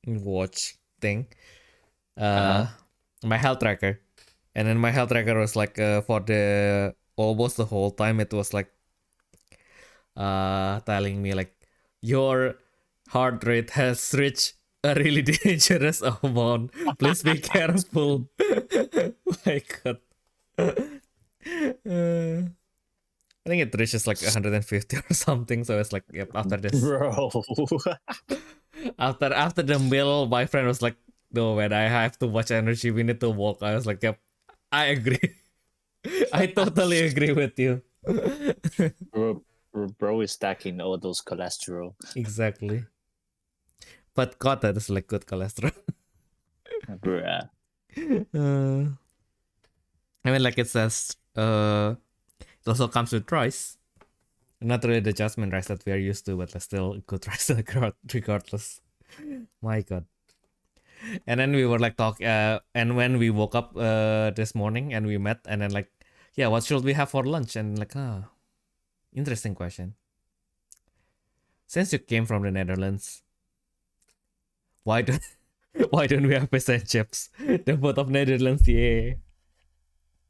watch thing. My health tracker. And then my health tracker was like for the almost the whole time it was like telling me like your heart rate has reached a really dangerous amount. Please be careful. My God. I think it reaches like 150 or something. So it's like, yep, after this. Bro. after the meal, my friend was like, no, man, I have too much energy. We need to walk. I was like, yep, I agree. I totally agree with you. Bro is stacking all those cholesterol. Exactly. But God, that is like good cholesterol. Bruh. I mean, like it says, it also comes with rice. Not really the jasmine rice that we are used to, but still good rice regardless. My God. And then we were like and when we woke up this morning and we met, and then like, yeah, what should we have for lunch? And like, interesting question. Since you came from the Netherlands, why don't we have fish and chips? The both of Netherlands, yeah.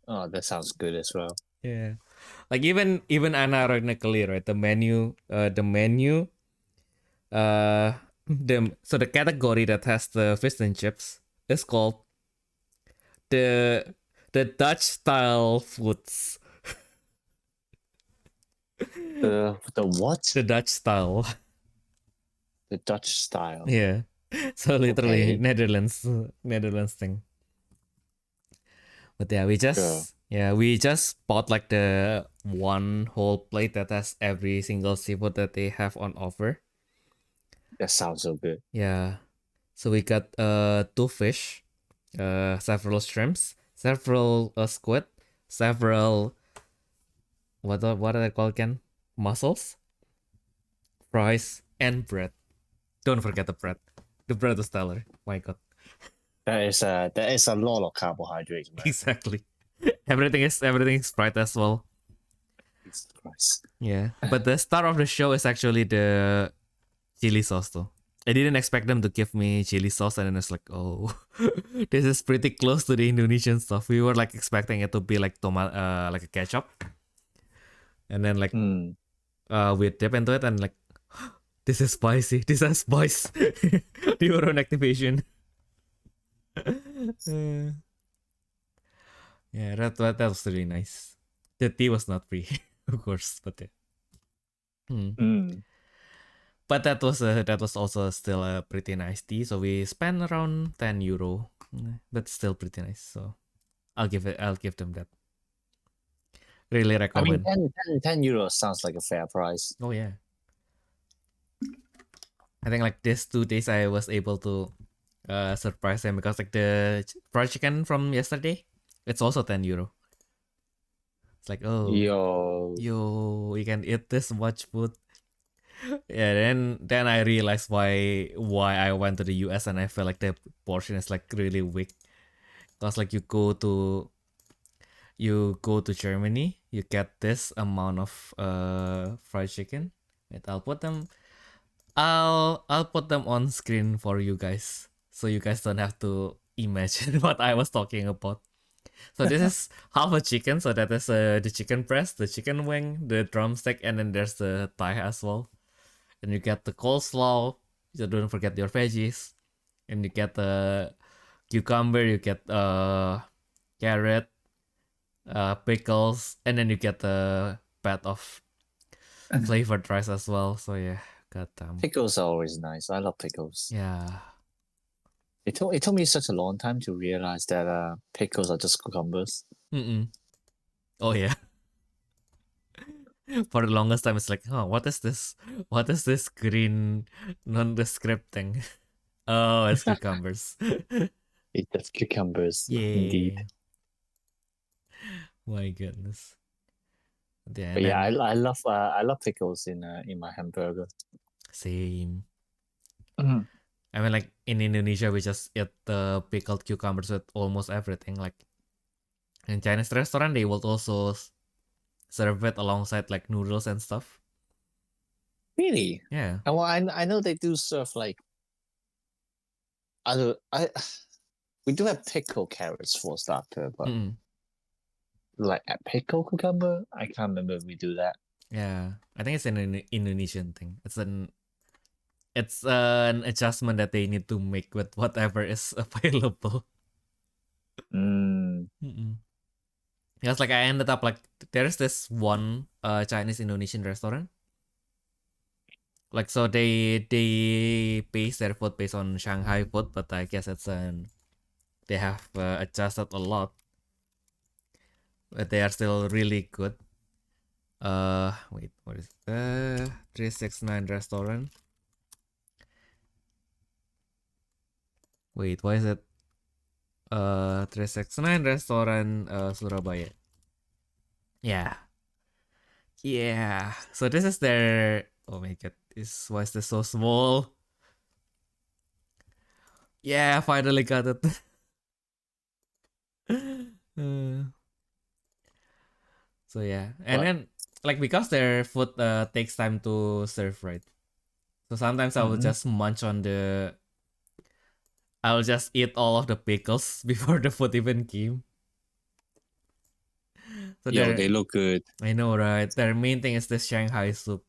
Oh, that sounds good as well. Yeah, like even unironically, right? The category that has the fish and chips is called the Dutch style foods. The what? The Dutch style. The Dutch style. Yeah. So literally Okay. Netherlands thing. But yeah, we just bought like the one whole plate that has every single seafood that they have on offer. That sounds so good. Yeah. So we got 2 fish, several shrimps, several squid, several what are they called again? Mussels, fries, and bread. Don't forget the bread. The bread is stellar. My God. That is a lot of carbohydrates, man. Exactly. Everything is fried as well. Jesus Christ. Yeah. But the star of the show is actually the chili sauce though. I didn't expect them to give me chili sauce, and then it's like, oh, this is pretty close to the Indonesian stuff. We were like expecting it to be like like a ketchup, and then like with dip into it and like this is spicy. This has spice. Neuron activation. Yeah, that was really nice. The tea was not free, of course, but but that was also still a pretty nice tea. So we spent around €10, but still pretty nice. So I'll give them that. Really recommend. I mean, 10 euros sounds like a fair price. Oh yeah. I think like these 2 days I was able to surprise them because like the fried chicken from yesterday, it's also €10. It's like, oh, yo, we can eat this much food. Yeah, then I realized why I went to the US and I felt like the portion is like really weak. Cause like you go to Germany, you get this amount of fried chicken. Wait, I'll put them on screen for you guys, so you guys don't have to imagine what I was talking about. So this is half a chicken, so that is the chicken breast, the chicken wing, the drumstick, and then there's the thigh as well. And you get the coleslaw. So don't forget your veggies, and you get the cucumber, you get carrot, pickles, and then you get the pat of flavored rice as well. So yeah, goddamn. Pickles are always nice. I love pickles. Yeah. It took me such a long time to realize that pickles are just cucumbers. Oh yeah. For the longest time, it's like, oh, what is this? What is this green nondescript thing? Oh, it's cucumbers. It's just cucumbers, Yeah. indeed. My goodness. Yeah, but yeah, I love pickles in my hamburger. Same. I mean, like in Indonesia, we just eat the pickled cucumbers with almost everything. Like in Chinese restaurant, they will also serve it alongside like noodles and stuff. Really? Yeah. And well, I know they do serve like we do have pickled carrots for starter, but like a pickled cucumber, I can't remember if we do that. Yeah, I think it's an Indonesian thing. It's an adjustment that they need to make with whatever is available. Because like I ended up like there's this one Chinese Indonesian restaurant. Like so they base their food based on Shanghai food, but I guess they have adjusted a lot. But they are still really good. Wait, what is it? 369 restaurant. Wait, why is it 369 restaurant Surabaya? Yeah. So this is their, oh my god, why is this so small? Yeah, finally got it. So yeah, and then like because their food takes time to serve, right? So sometimes I will just munch on I'll just eat all of the pickles before the food even came. So they look good. I know, right? Their main thing is this Shanghai soup.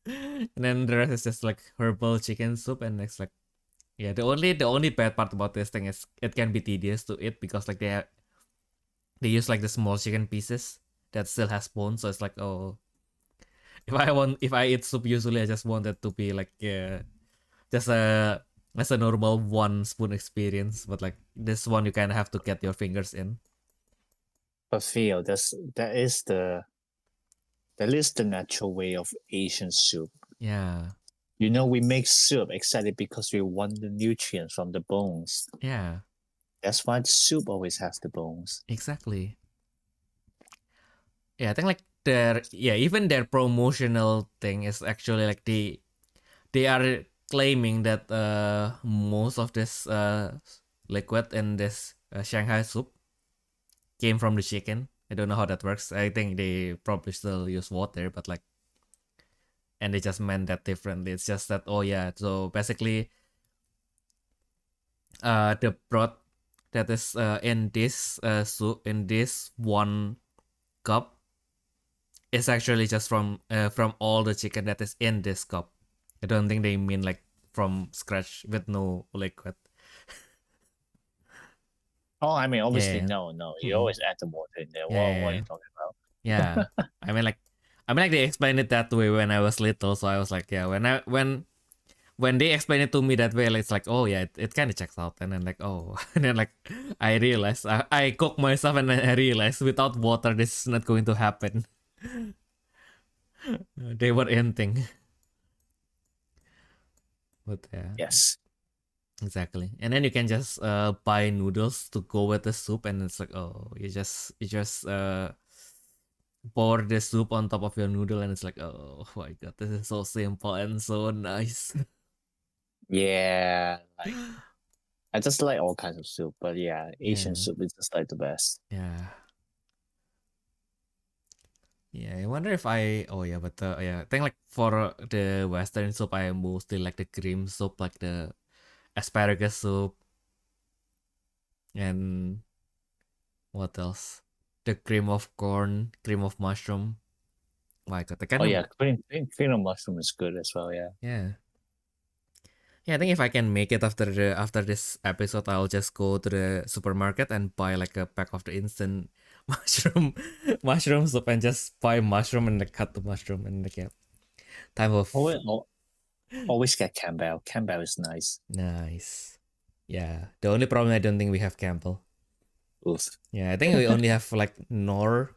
And then the rest is just like herbal chicken soup, and it's like, yeah. The only bad part about this thing is it can be tedious to eat because like they use like the small chicken pieces that still has bones. So it's like, oh, if I eat soup, usually I just want it to be like just as a normal 1 spoon experience. But like this one, you kind of have to get your fingers in. But Theo, that is the natural way of Asian soup. Yeah. You know, we make soup exactly because we want the nutrients from the bones. Yeah. That's why the soup always has the bones. Exactly. Yeah, I think like even their promotional thing is actually like they are claiming that most of this liquid in this Shanghai soup came from the chicken. I don't know how that works. I think they probably still use water, but like, and they just meant that differently. It's just that, oh yeah, so basically the broth that is in this soup, in this 1 cup, it's actually just from all the chicken that is in this cup. I don't think they mean like from scratch with no liquid. Oh, I mean, obviously, Yeah. no. You always add the water in there. What are you talking about? Yeah. I mean, like they explained it that way when I was little, so I was like, yeah. When they explain it to me that way, like, it's like, oh yeah, it kind of checks out, and then like, oh, and then like, I realized I cook myself, and then I realized without water, this is not going to happen. They were ending, but yeah. Yes. Exactly, and then you can just buy noodles to go with the soup, and it's like, oh, you just pour the soup on top of your noodle, and it's like, oh my god, this is so simple and so nice. Yeah, like I just like all kinds of soup, but yeah, Asian soup is just like the best. Yeah. Yeah, I wonder if I. Oh yeah, but yeah, I think like for the Western soup, I mostly like the cream soup, like the asparagus soup, and what else? The cream of corn, cream of mushroom. My God, I kind Oh of. yeah, cream of mushroom is good as well. Yeah. Yeah. Yeah, I think if I can make it after this episode, I'll just go to the supermarket and buy like a pack of the instant mushroom soup, and just buy mushroom and like cut the mushroom, and like, yeah, time of Always get Campbell. Campbell is nice. Nice. Yeah. The only problem, I don't think we have Campbell. Oof. Yeah, I think we only have like Nor,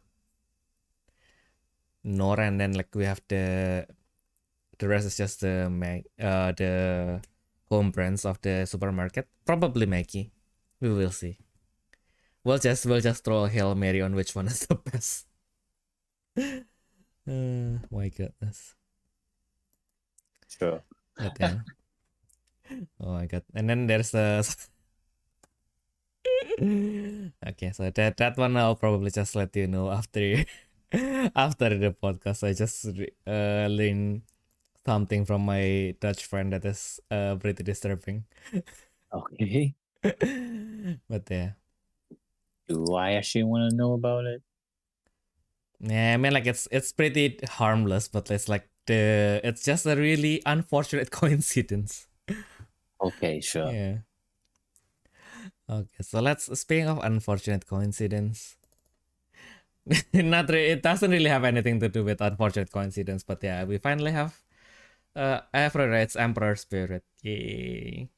and then like we have the rest is just the home brands of the supermarket. Probably Maggie. We will see. We'll just throw a Hail Mary on which one is the best. My goodness. Sure. But yeah. Oh my god. And then there's the okay, so that one I'll probably just let you know after after the podcast. I just learned something from my Dutch friend that is pretty disturbing. Okay. But yeah. Do I actually want to know about it? Yeah, I mean, like it's pretty harmless, but it's just a really unfortunate coincidence. Okay, sure. Yeah. Okay, so speaking of unfortunate coincidence. Not really, it doesn't really have anything to do with unfortunate coincidence, but yeah, we finally have Aphrodite's Emperor Spirit. Yay.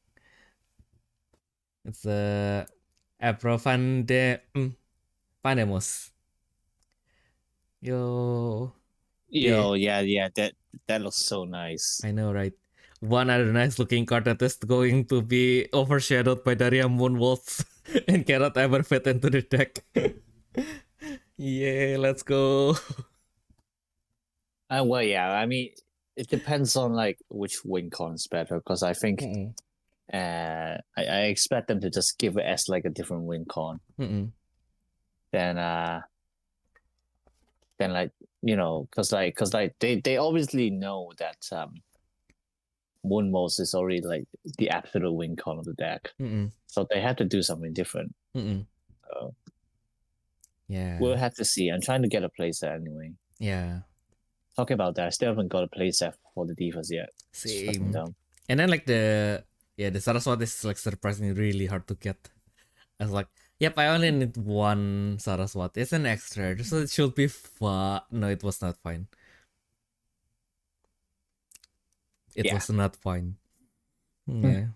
It's Pandemos. Yo. Yeah. That looks so nice. I know, right? One other nice looking card that is going to be overshadowed by Daria Moonwolves and cannot ever fit into the deck. Yeah, let's go. Well, yeah, I mean, it depends on like which win con is better, because I think I expect them to just give it as like a different win con. Then like, you know, because they obviously know that Moonmos is already like the absolute win con of the deck, so they have to do something different. So, yeah, we'll have to see. I'm trying to get a playset anyway. Yeah. Talking about that, I still haven't got a playset for the divas yet. Same. And then like the Saraswati is like surprisingly really hard to get. I was like, yep, I only need one Saraswati. It's an extra, so it should be fine. No, it was not fine. It was not fine. Yeah.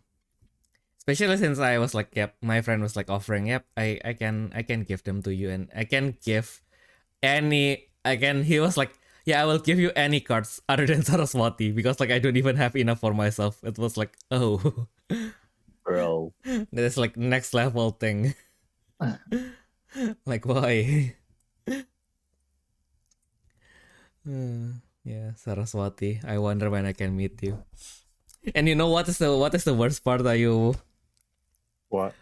Especially since I was like, yep, my friend was like offering, yep, I can give them to you, and I can give he was like, yeah, I will give you any cards other than Saraswati, because like I don't even have enough for myself. It was like, oh, bro, that is like next level thing. Like, why? Yeah, Saraswati. I wonder when I can meet you. And you know what is the worst part, Ayu? What?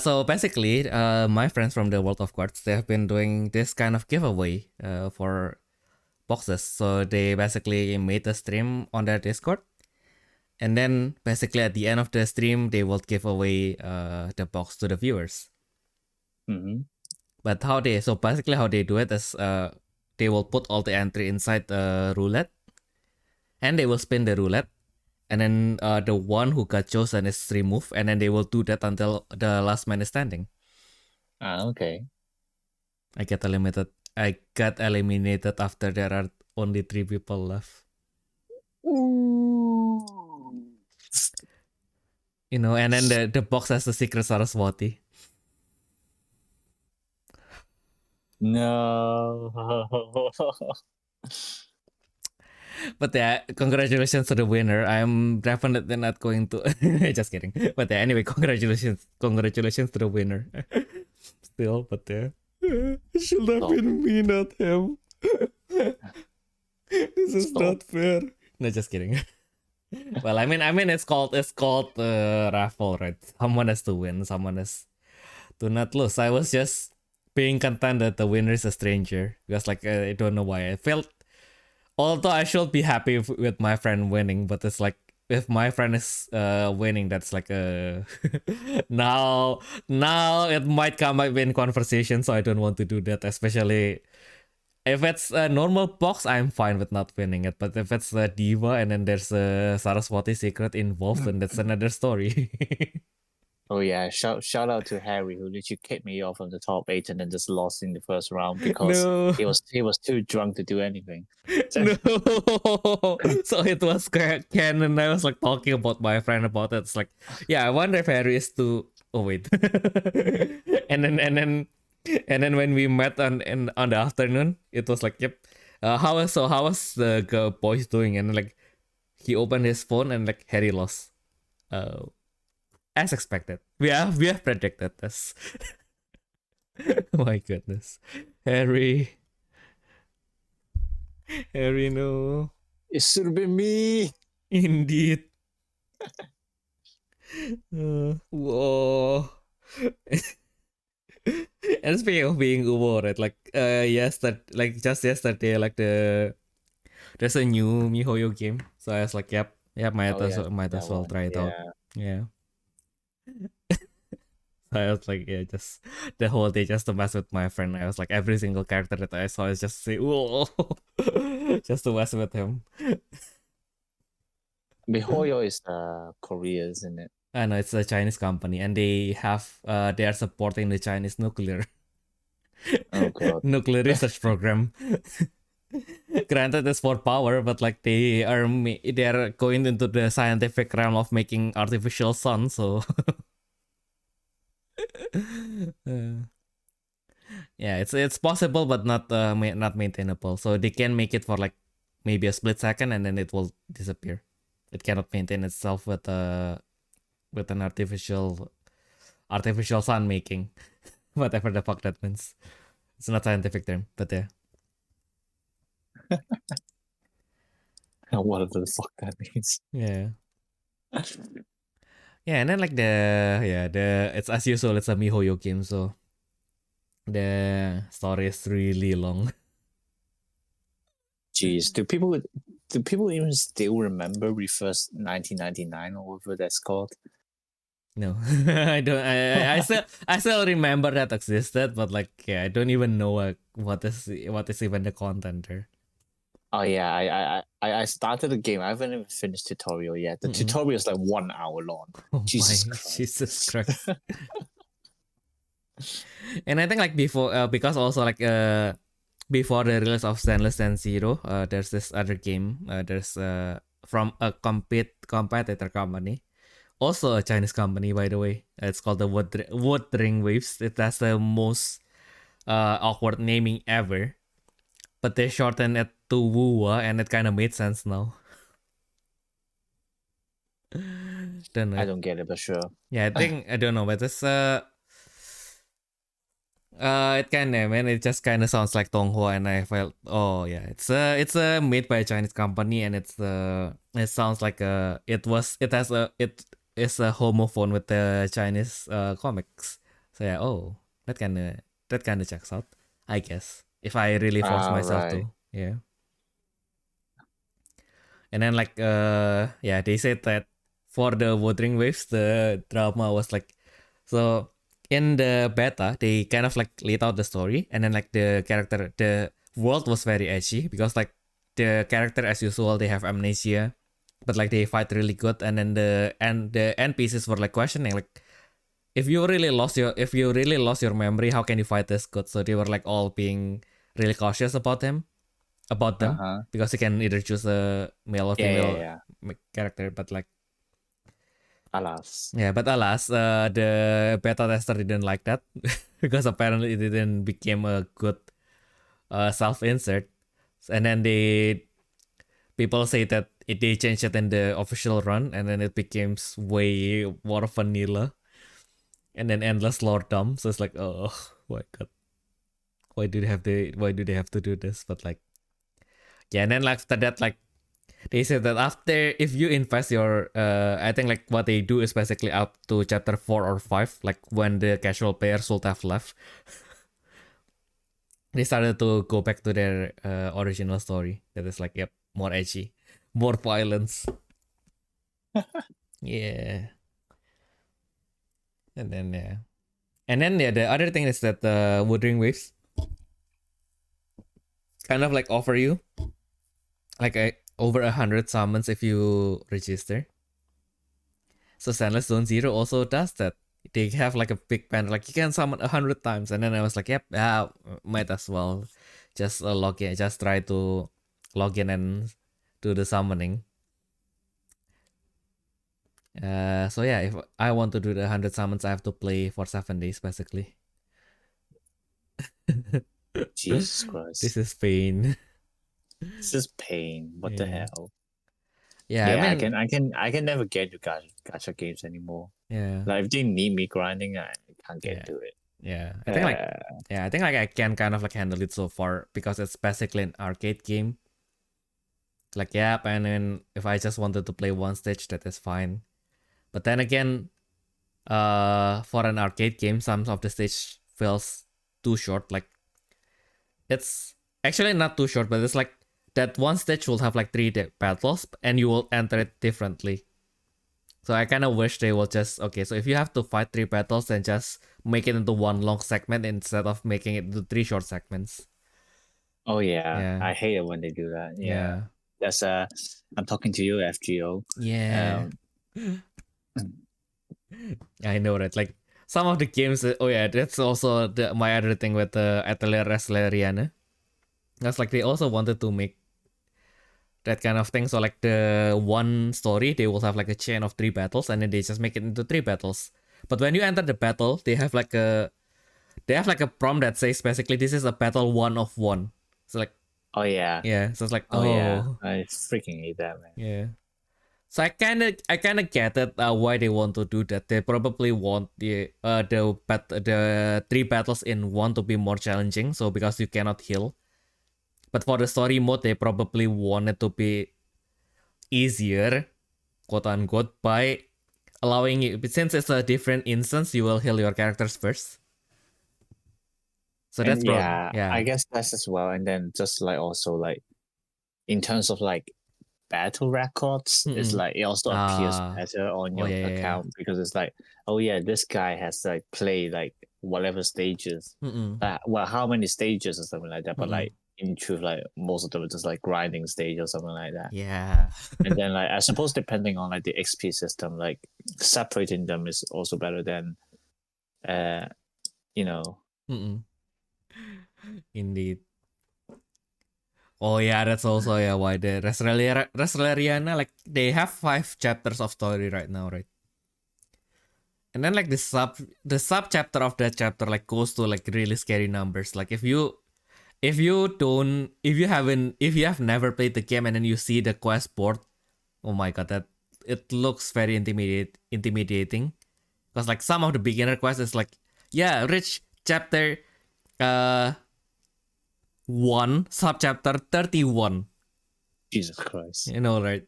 So basically, my friends from the World of Cards, they have been doing this kind of giveaway for boxes. So they basically made a stream on their Discord, and then basically at the end of the stream, they will give away the box to the viewers. But how they do it is they they will put all the entry inside the roulette, and they will spin the roulette, and then the one who got chosen is removed, and then they will do that until the last man is standing. Okay. I got eliminated after there are only 3 people left. Ooh. You know, and then the box has the secret Saraswati. No. But yeah, congratulations to the winner. I'm definitely not going to. Just kidding. But yeah, anyway, congratulations to the winner. Still, but yeah, it should have been me, not him. This is not fair. No, just kidding. Well, I mean, it's called raffle, right? Someone has to win, someone has to not lose. I was just being content that the winner is a stranger because, like, I don't know why I felt. Although I should be happy with my friend winning, but it's like if my friend is winning, that's like a now it might come up in conversation, so I don't want to do that, especially. If it's a normal box, I'm fine with not winning it. But if it's a diva and then there's a Saraswati secret involved, then that's another story. Oh yeah, shout out to Harry who literally kicked me off from the top 8 and then just lost in the first round because he was too drunk to do anything. No, so it was canon. I was like talking about my friend about it. It's like, yeah, I wonder if Harry is too. Oh wait, and then when we met on the afternoon, it was like, yep. How was the boys doing? And like, he opened his phone and like Harry lost. As expected. We have predicted this. My goodness, Harry, no. It should have been me. Indeed. Whoa. And speaking of being Uwo, right? Like just yesterday, like there's a new MiHoYo game. So I was like, yep, might as well try it out. Yeah. I was like, yeah, just the whole day just to mess with my friend. I was like, every single character that I saw is just say, whoa, just to mess with him. MiHoYo is Korea, isn't it? I know it's a Chinese company, and they are supporting the Chinese nuclear nuclear research program. Granted, it's for power, but like they are going into the scientific realm of making artificial sun. So yeah, it's possible, but not maintainable. So they can make it for like maybe a split second, and then it will disappear. It cannot maintain itself with an artificial sun making, whatever the fuck that means. It's not a scientific term, but yeah. Whatever the fuck that means. Yeah. Yeah, and then like it's as usual, it's a MiHoYo game, so the story is really long. Jeez, do people even still remember Reverse 1999 or whatever that's called? No, I don't. I still remember that existed, but like, yeah, I don't even know what is even the content there. Oh yeah, I started the game. I haven't even finished tutorial yet. The tutorial is like 1 hour long. Oh Jesus Christ. And I think like before, because also like before the release of Zenless and Zero, there's this other game. There's from a competitor company, also a Chinese company, by the way. It's called the Wuthering Waves. It has the most awkward naming ever, but they shortened it to Wuwa, and it kind of made sense now. Don't know. I don't get it, but sure. Yeah, I don't know, but it's it kind of, man, it just kind of sounds like Tonghua, and I felt, oh yeah, it's made by a Chinese company, and it sounds like it is a homophone with the Chinese comics. So yeah, oh, that kind of checks out, I guess, if I really force myself to, yeah. And then like yeah, they said that for the Wuthering Waves, the drama was like, so in the beta they kind of like laid out the story, and then like the world was very edgy because like the character as usual they have amnesia, but like they fight really good, and then the NPCs were like questioning like if you really lost your memory, how can you fight this good? So they were like all being really cautious about them because you can either choose a male or female character, but like alas, the beta tester didn't like that because apparently it didn't become a good self insert, and then people say that they changed it in the official run, and then it became way more vanilla, and then endless lore dump. So it's like, oh my god, why do they have to do this? But like, yeah, and then like after that, like they said that after if you invest your I think like what they do is basically up to chapter 4 or 5, like when the casual players should have left. They started to go back to their original story that is like, yep, more edgy, more violence. Yeah. And then the other thing is that the Wuthering Waves kind of like offer you like over 100 summons if you register. So Sandless Zone Zero also does that. They have like a big banner like you can summon 100 times, and then I was like, yep, might as well just log in, just try to log in and do the summoning. So yeah, if I want to do the 100 summons, I have to play for 7 days basically. Jesus Christ, This is pain. This is pain. What the hell? Yeah, I mean, I can never get to gacha games anymore. Yeah. Like if they need me grinding, I can't get to it. Yeah. I think like I can kind of like handle it so far because it's basically an arcade game. Like, yeah, and then if I just wanted to play one stage, that is fine. But then again, for an arcade game, some of the stage feels too short. Like, it's actually not too short, but it's like that one stage will have like 3 battles, and you will enter it differently. So I kind of wish they will just, okay, so if you have to fight 3 battles, then just make it into one long segment instead of making it into 3 short segments. Oh yeah. I hate it when they do that. Yeah. That's I'm talking to you, FGO. Yeah. I know that. Like some of the games, that's also my other thing with the Atelier Wrestleriana. That's like they also wanted to make that kind of thing. So like the one story, they will have like a chain of 3 battles, and then they just make it into 3 battles. But when you enter the battle, they have like a prompt that says basically this is a battle 1 of 1. So like, oh yeah, so it's like, yeah, I freaking hate that, man. Yeah. So I kind of get it why they want to do that. They probably want the 3 battles in one to be more challenging. So because you cannot heal. But for the story mode, they probably want it to be easier, quote unquote, by allowing you, since it's a different instance, you will heal your characters first. So that's I guess that's as well. And then just like also like in terms of like battle records, it's like it also appears better on your account because it's like, oh yeah, this guy has like played like whatever stages. Well, how many stages or something like that, but like in truth, like most of them are just like grinding stage or something like that. Yeah. And then like I suppose depending on like the XP system, like separating them is also better than you know. Indeed. Oh yeah, that's also why the Wrestleriana, like they have 5 chapters of story right now, right? And then like the sub chapter of that chapter like goes to like really scary numbers. Like if you have never played the game and then you see the quest board, oh my god, that it looks very intimidating. Because like some of the beginner quests is like, yeah, reach chapter 1, subchapter 31. Jesus Christ. You know, right?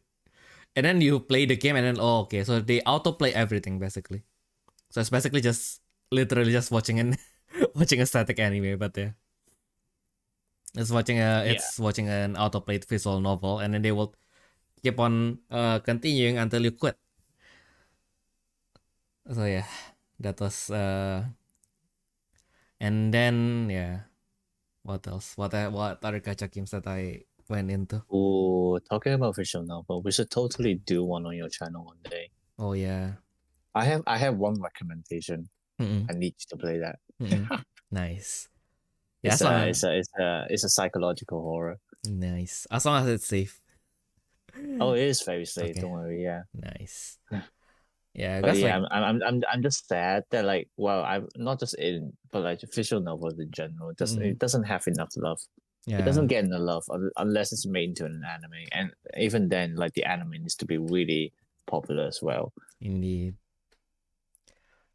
And then you play the game and then, okay, so they autoplay everything basically. So it's basically just literally just watching watching a static anime, but yeah. It's watching an autoplayed visual novel, and then they will keep on continuing until you quit. So yeah, that was and then What else? What other gacha games that I went into? Oh, talking about visual novel, we should totally do one on your channel one day. Oh yeah. I have one recommendation. Mm-mm. I need you to play that. Nice. Yeah, It's a psychological horror. Nice. As long as it's safe. Oh, it is very safe. Okay. Don't worry. Yeah. Nice. Yeah, But that's yeah, like I'm just sad that like, well, I'm not just in, but like visual novels in general, it doesn't have enough love. It doesn't get enough love unless it's made into an anime, and even then, like the anime needs to be really popular as well. Indeed.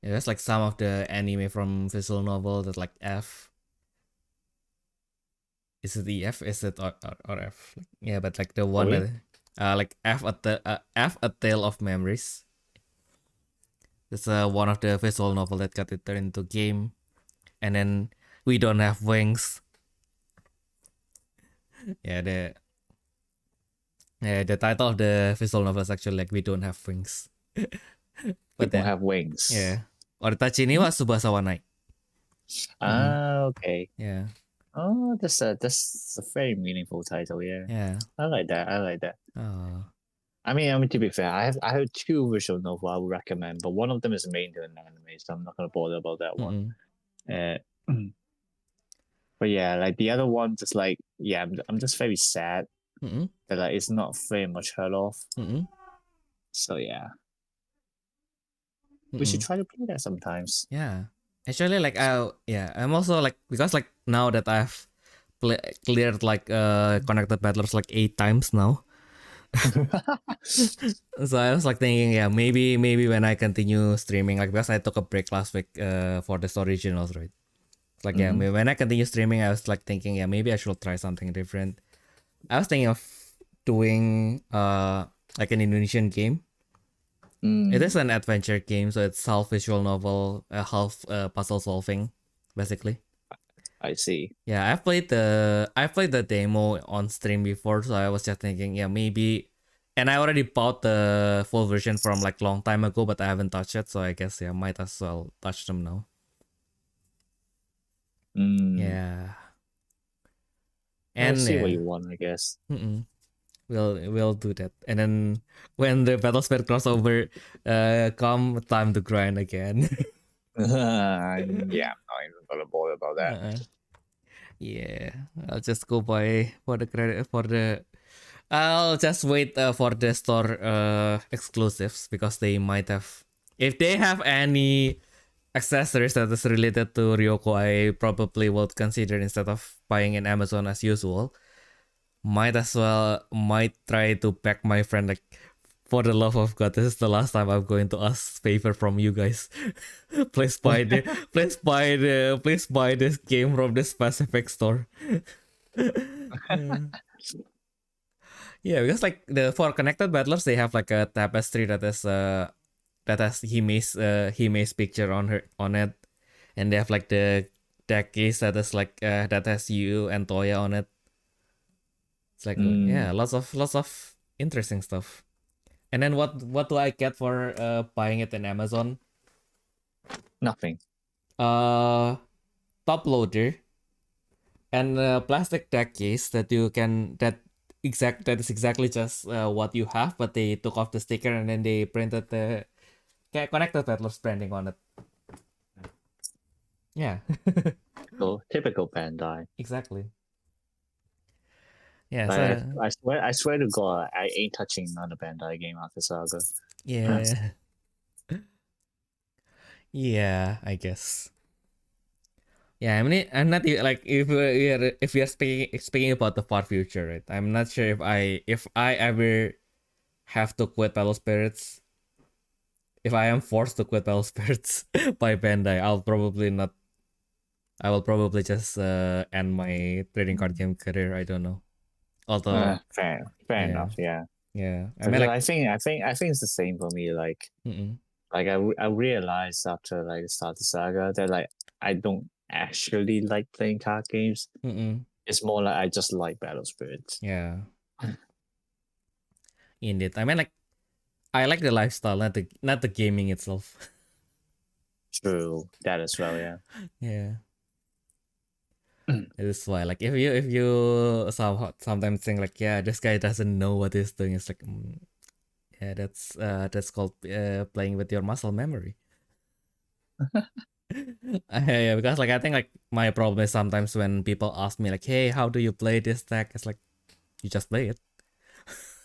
Yeah, that's like some of the anime from visual novel that like F. Is it the F? Is it or F? Yeah, but like the one Really? that, like F A Tale of Memories. It's one of the visual novel that got it turned into game, and then We Don't Have Wings. Yeah, the title of the visual novel is actually like We Don't Have Wings. We don't have wings. Yeah. Oritachi ni wa Tsubasa wa nai. Okay. Yeah. Oh, that's a very meaningful title. Yeah. Yeah. I like that. Oh. I mean, to be fair, I have two visual novels I would recommend, but one of them is made into an anime, so I'm not gonna bother about that one. But yeah, like the other one, just like I'm just very sad that like it's not very much heard of. So yeah, we should try to play that sometimes. Yeah, actually, like I'm also like, because like now that I've cleared like connected battlers like 8 times now. So I was like thinking, yeah, maybe when I continue streaming, like because I took a break last week for the originals, right? It's like yeah, when I continue streaming, I was like thinking, yeah, maybe I should try something different. I was thinking of doing like an Indonesian game. It is an adventure game, so it's half visual novel, half puzzle solving, basically. I see. Yeah, I've played the demo on stream before, so I was just thinking, yeah, maybe. And I already bought the full version from like long time ago, but I haven't touched it, so I guess yeah, might as well touch them now. Yeah. And And see yeah, what you want, I guess. we'll do that. And then when the battle spell crossover come, time to grind again. Yeah, I'm not even gonna bother about that. Yeah, I'll just go by for the credit for the. I'll just wait for the store exclusives, because they might have, if they have any accessories that is related to Ryoko, I probably would consider instead of buying in Amazon as usual. Might try to pack my friend, like, for the love of God, this is the last time I'm going to ask favor from you guys. please buy this game from this specific store. Yeah, because like for connected battlers, they have like a tapestry that is that has Hime's picture on it, and they have like the deck case that is like that has you and Toya on it. It's like yeah, lots of interesting stuff. And then what do I get for buying it in Amazon? Nothing. Top loader and a plastic deck case that is exactly just what you have, but they took off the sticker and then they printed the connected battlers branding on it. Yeah. Typical Bandai. Exactly. Yeah. I swear to God, I ain't touching another Bandai game after Saga. Yeah. Yeah, I guess. Yeah, I mean, I'm not like, if we are speaking about the far future, right? I'm not sure if I ever have to quit Battle Spirits. If I am forced to quit Battle Spirits by Bandai, I will probably just end my trading card game career. I don't know. Although fair enough. Yeah. Yeah. I mean, I think it's the same for me. Like, like I realized after like the start of Saga that like I don't actually like playing card games. It's more like I just like Battle Spirits. Yeah. Indeed. I mean, like, I like the lifestyle, not the gaming itself. True, that as well. Yeah. Yeah. That's why, like, if you sometimes think like, yeah, this guy doesn't know what he's doing, it's like, yeah, that's called playing with your muscle memory. Yeah, because like I think like my problem is sometimes when people ask me like, hey, how do you play this deck? It's like, you just play it.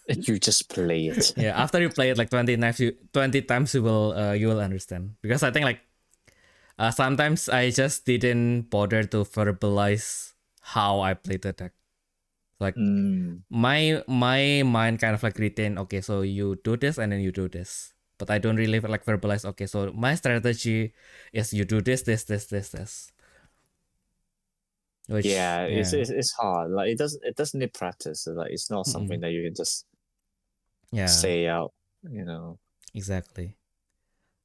You just play it. Yeah, after you play it like 20 times, you will understand. Because I think like sometimes I just didn't bother to verbalize how I played the deck. Like my mind kind of like retain, okay, so you do this and then you do this. But I don't really like verbalize, okay, so my strategy is you do this. Which, yeah, it's hard. Like it doesn't need practice. Like it's not something that you can just say out, you know. Exactly.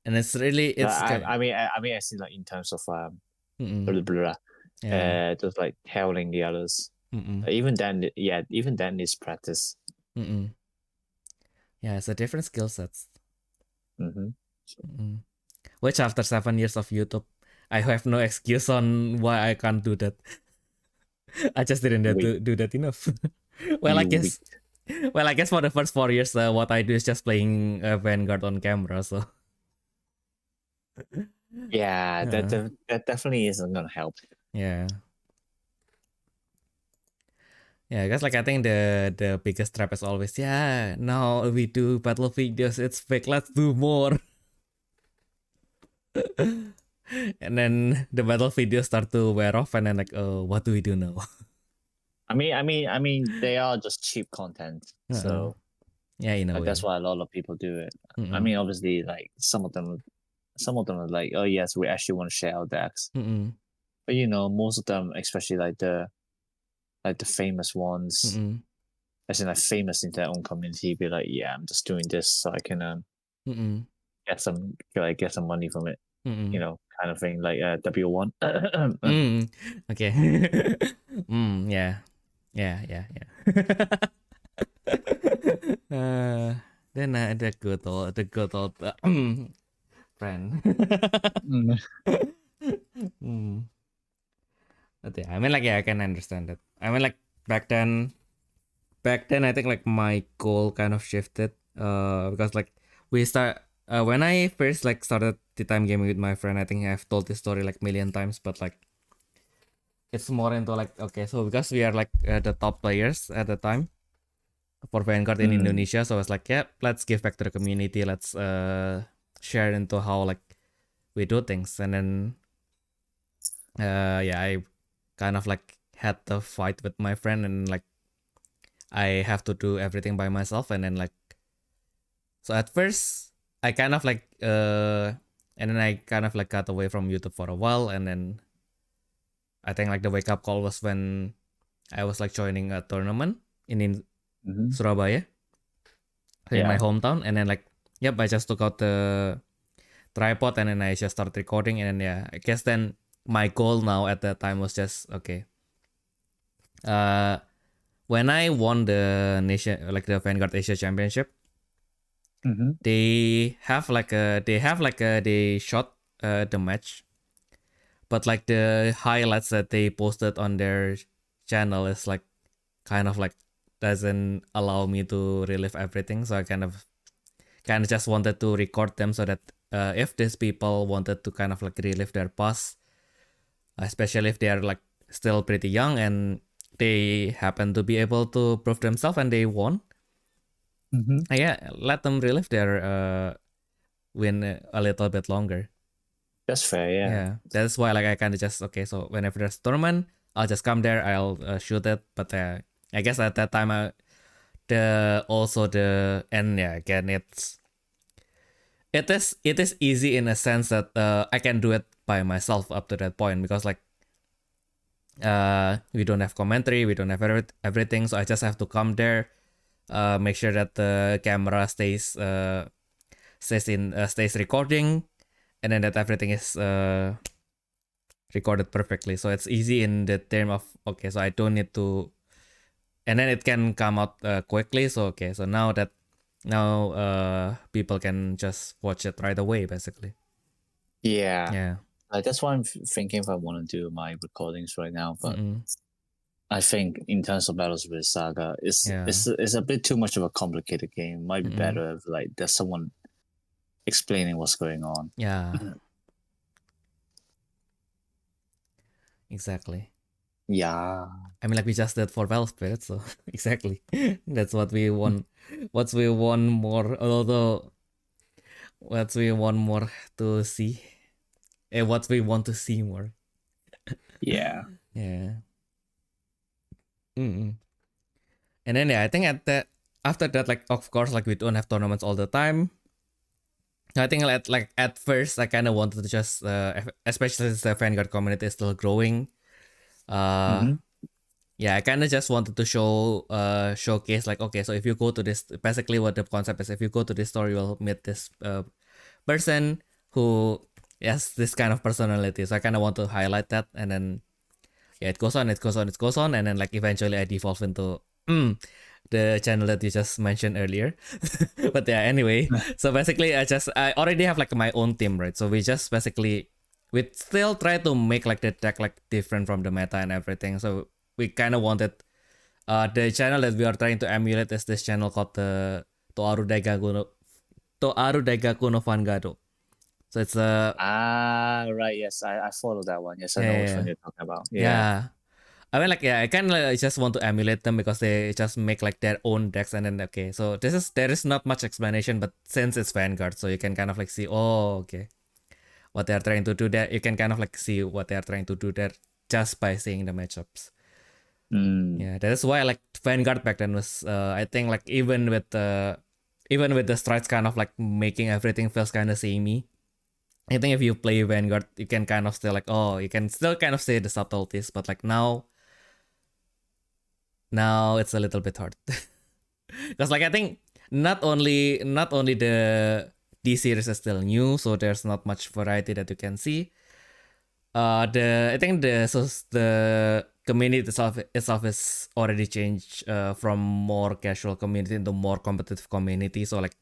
And it's really I mean I see like in terms of blah, blah, blah, just like telling the others. Even then it's practice. Yeah, it's a different skill sets. Which after 7 years of YouTube, I have no excuse on why I can't do that. I just didn't do that enough. Well, I guess for the first 4 years, what I do is just playing Vanguard on camera. So yeah, that definitely isn't gonna help. Yeah. Yeah, because like I think the biggest trap is always, yeah, now we do battle videos, it's fake, let's do more. And then the battle videos start to wear off, and then like, oh, what do we do now? I mean, they are just cheap content, so yeah, you know, that's why a lot of people do it. I mean, obviously, like some of them are like, oh yes, we actually want to share our decks, but you know, most of them, especially like the famous ones, as in like famous in their own community, be like, yeah, I'm just doing this so I can get some money from it, you know, kind of thing, like W1. Okay. Yeah. Then the good old friend. But yeah, I mean, like, yeah, I can understand that. I mean, like, back then I think like my goal kind of shifted because like when I first like started the time gaming with my friend. I think I've told this story like million times, but like it's more into like, okay, so because we are like the top players at the time for Vanguard in Indonesia, so I was like, yeah, let's give back to the community, let's share into how like we do things. And then yeah, I kind of like had the fight with my friend, and like I have to do everything by myself. And then like, so at first I kind of like and then I kind of like got away from YouTube for a while. And then I think like the wake up call was when I was like joining a tournament in Surabaya, in my hometown. And then like, yep, I just took out the tripod and then I just started recording. And then yeah, I guess then my goal now at that time was just, okay, when I won the the Vanguard Asia Championship, they shot the match, but like the highlights that they posted on their channel is like kind of like doesn't allow me to relive everything. So I kind of just wanted to record them so that if these people wanted to kind of like relive their past, especially if they are like still pretty young and they happen to be able to prove themselves and they won, yeah, let them relive their win a little bit longer. That's fair. Yeah, that's why like I kind of just, okay, so whenever there's a tournament, I'll just come there, I'll shoot it. But I guess at that time again, it is easy in a sense that I can do it by myself up to that point, because like we don't have commentary, we don't have everything, so I just have to come there, make sure that the camera stays recording, and then that everything is recorded perfectly. So it's easy in the term of, okay, so I don't need to, and then it can come out quickly. So okay, so now people can just watch it right away, basically. Yeah. Like that's why I'm thinking if I want to do my recordings right now, but I think in terms of Battles with Saga, it's a bit too much of a complicated game. Might be better if like there's someone explaining what's going on. Yeah. Exactly. Yeah. I mean, like we just did for Velvet, so exactly. That's what we want. What we want more, although what we want more to see. What we want to see more. Yeah. Yeah. And then I think after that, like of course, like we don't have tournaments all the time. I think at first I kind of wanted to just, especially since the Vanguard community is still growing. Yeah, I kind of just wanted to showcase like, okay, so if you go to this, basically what the concept is, if you go to this store, you will meet this person who has this kind of personality. So I kind of want to highlight that, and then it goes on, and then like eventually I devolve into the channel that you just mentioned earlier. But yeah, anyway, so basically I already have like my own team, right? So we still try to make like the deck like different from the meta and everything. So we kind of wanted the channel that we are trying to emulate is this channel called the Toaru Daigaku no Fangado. So it's right, yes, I follow that one. Yes, I know which one you're talking about. Yeah. I mean, like, I kind of just want to emulate them because they just make like their own decks, and then okay, so there is not much explanation, but since it's Vanguard, so you can kind of like see, okay, what they are trying to do there. You can kind of like see what they are trying to do there just by seeing the matchups. Yeah, that is why like Vanguard back then was, I think like even with the strides kind of like making everything feels kind of samey. I think if you play Vanguard, you can kind of still like, you can still kind of see the subtleties, but like now it's a little bit hard. Because like I think not only the D series is still new, so there's not much variety that you can see. I think the community itself is already changed from more casual community into more competitive community. So like,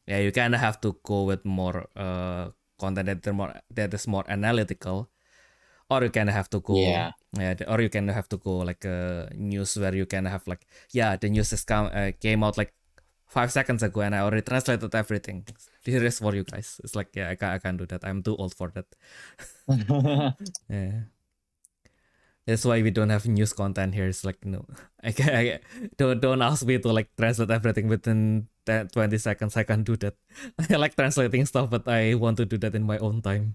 yeah, you kind of have to go with more content that is more analytical, or you kind of have to go or you kind of have to go like news where you kind of have like, the news came out like 5 seconds ago and I already translated everything. Here is for you guys. It's like, I can't do that. I'm too old for that. Yeah. That's why we don't have news content here. It's like, no, I don't ask me to like translate everything within 20 seconds. I can't do that. I like translating stuff, but I want to do that in my own time.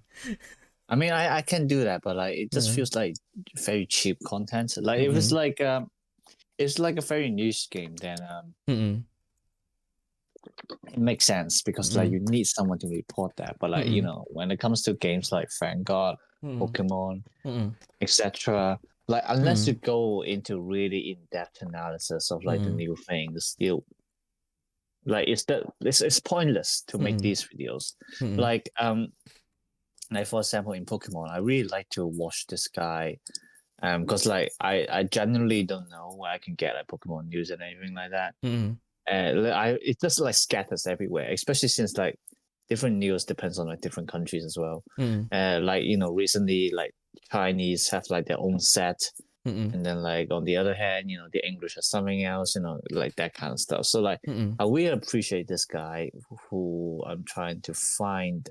I mean, I can do that, but like it just feels like very cheap content. Like if it's like it's like a very niche game, then it makes sense because like you need someone to report that. But like when it comes to games like Vanguard, Pokemon, etc., like unless you go into really in-depth analysis of like the new things, still like it's pointless to make these videos. Like for example in Pokemon, I really like to watch this guy because like I generally don't know where I can get like Pokemon news and anything like that. It just like scatters everywhere, especially since like different news depends on like different countries as well. Like recently like Chinese have like their own set, and then like on the other hand, the English has something else, like that kind of stuff. So like I really appreciate this guy who I'm trying to find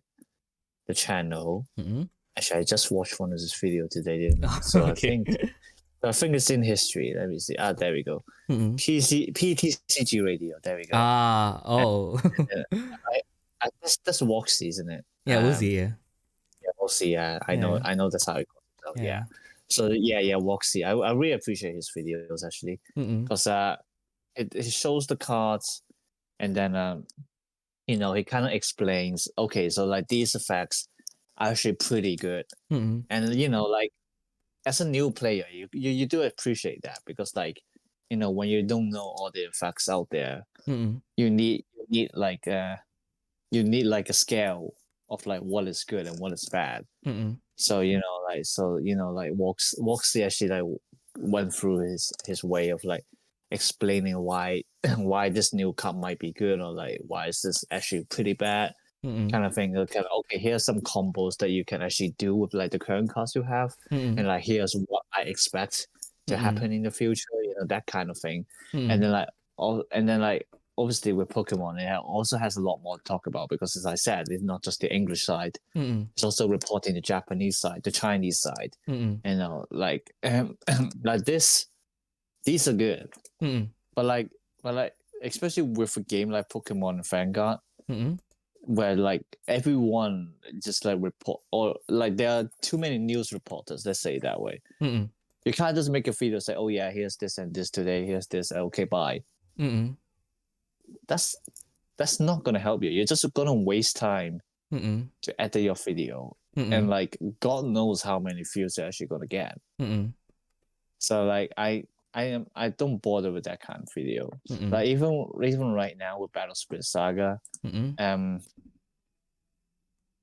the channel. Actually, I just watched one of his video today, didn't I? So okay. I think it's in history. Let me see. There we go. PTCG Radio. There we go. That's Woxy, isn't it? Yeah, Woxy. Yeah, Woxy. Yeah, I know that's how it goes. Yeah. So Woxy. I really appreciate his videos actually because it shows the cards, and then he kind of explains. Okay, so like these effects are actually pretty good, and like as a new player, you do appreciate that because like when you don't know all the effects out there, you need like a scale of like what is good and what is bad. So like Woxy actually like went through his way of like explaining why this new cup might be good or like why is this actually pretty bad. kind of thing. Okay, here's some combos that you can actually do with like the current cards you have, and like here's what I expect to happen in the future, that kind of thing. And then like obviously with Pokemon, it also has a lot more to talk about because, as I said, it's not just the English side; it's also reporting the Japanese side, the Chinese side. Like like these are good, but like especially with a game like Pokemon Vanguard, where like everyone just like report, or like there are too many news reporters, let's say it that way. You can't just make a video say, oh yeah, here's this and this today, here's this, okay, bye. That's not gonna help you. You're just gonna waste time to edit your video, and like God knows how many views you're actually gonna get. So like I don't bother with that kind of video. Like even right now with Battle Spirit Saga,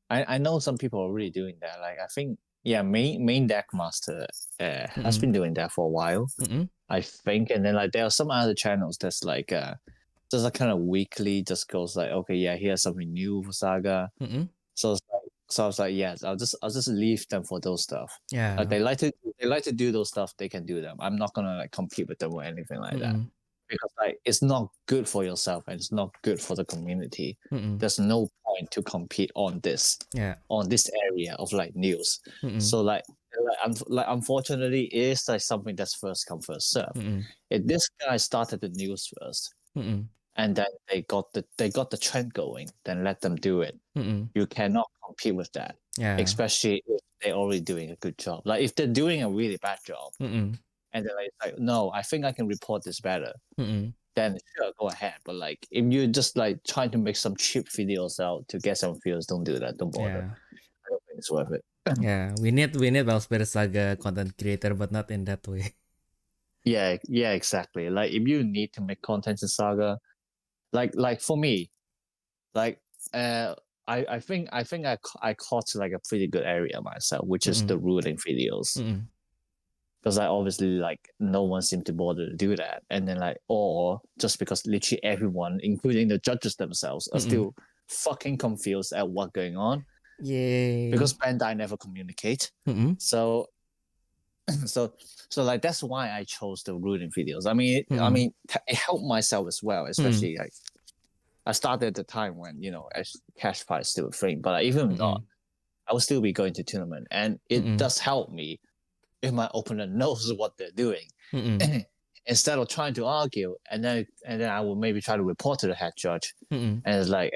I know some people are really doing that. Like I think main deck master has been doing that for a while, I think. And then like there are some other channels that's like just like kind of weekly just goes like, okay, yeah, here's something new for Saga. So I was like, yes, I'll just leave them for those stuff. Yeah. Like they like to do those stuff, they can do them. I'm not gonna like compete with them or anything like that. Because like it's not good for yourself and it's not good for the community. There's no point to compete on this area of like news. So like unfortunately it is like something that's first come first serve. If this guy started the news first and then they got the trend going, then let them do it. You cannot compete with that, especially if they're already doing a good job. Like if they're doing a really bad job and they're like, no, I think I can report this better, then sure, go ahead. But like if you're just like trying to make some cheap videos out to get some views, don't do that. Don't bother. I don't think it's worth it. Yeah, we need Battle Spirit Saga content creator, but not in that way. Yeah, exactly. Like if you need to make content in Saga, like for me, like I think I caught like a pretty good area myself, which is the ruling videos. Because I obviously like no one seemed to bother to do that, and then like or just because literally everyone, including the judges themselves, are still fucking confused at what's going on. Yay! Because Bandai never communicate. So like that's why I chose the ruling videos. I mean, it helped myself as well, especially like I started at the time when cash prize still free, but like, even not, I will still be going to tournament, and it does help me if my opponent knows what they're doing. Instead of trying to argue, and then I will maybe try to report to the head judge, and it's like,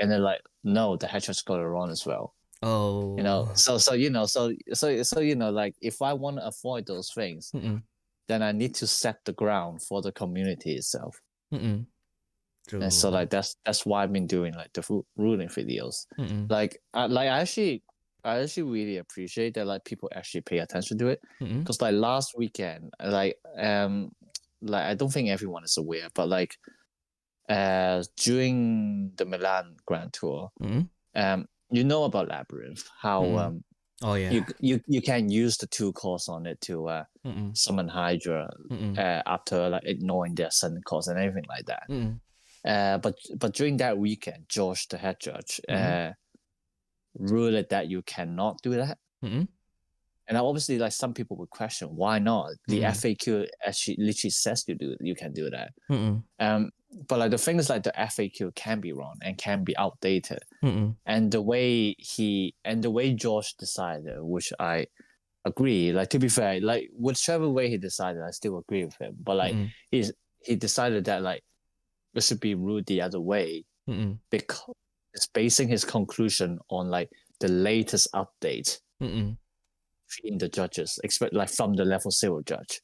no, the head judge got it wrong as well. Oh, so like if I want to avoid those things, then I need to set the ground for the community itself. True. And so like that's why I've been doing like the ruling videos. Like I actually really appreciate that like people actually pay attention to it, because like last weekend, like I don't think everyone is aware, but like during the Milan Grand Tour, you know about Labyrinth, how oh yeah, you can use the 2 cores on it to summon Hydra after like ignoring their sudden cores and everything like that. But during that weekend, Josh, the head judge, ruled that you cannot do that. And obviously, like some people would question why not. The FAQ actually literally says you can do that. But like the thing is, like the FAQ can be wrong and can be outdated. And the way Josh decided, which I agree. Like to be fair, like whichever way he decided, I still agree with him. But like he decided that like it should be ruled the other way because it's basing his conclusion on like the latest update in the judges, expect like from the level 0 judge.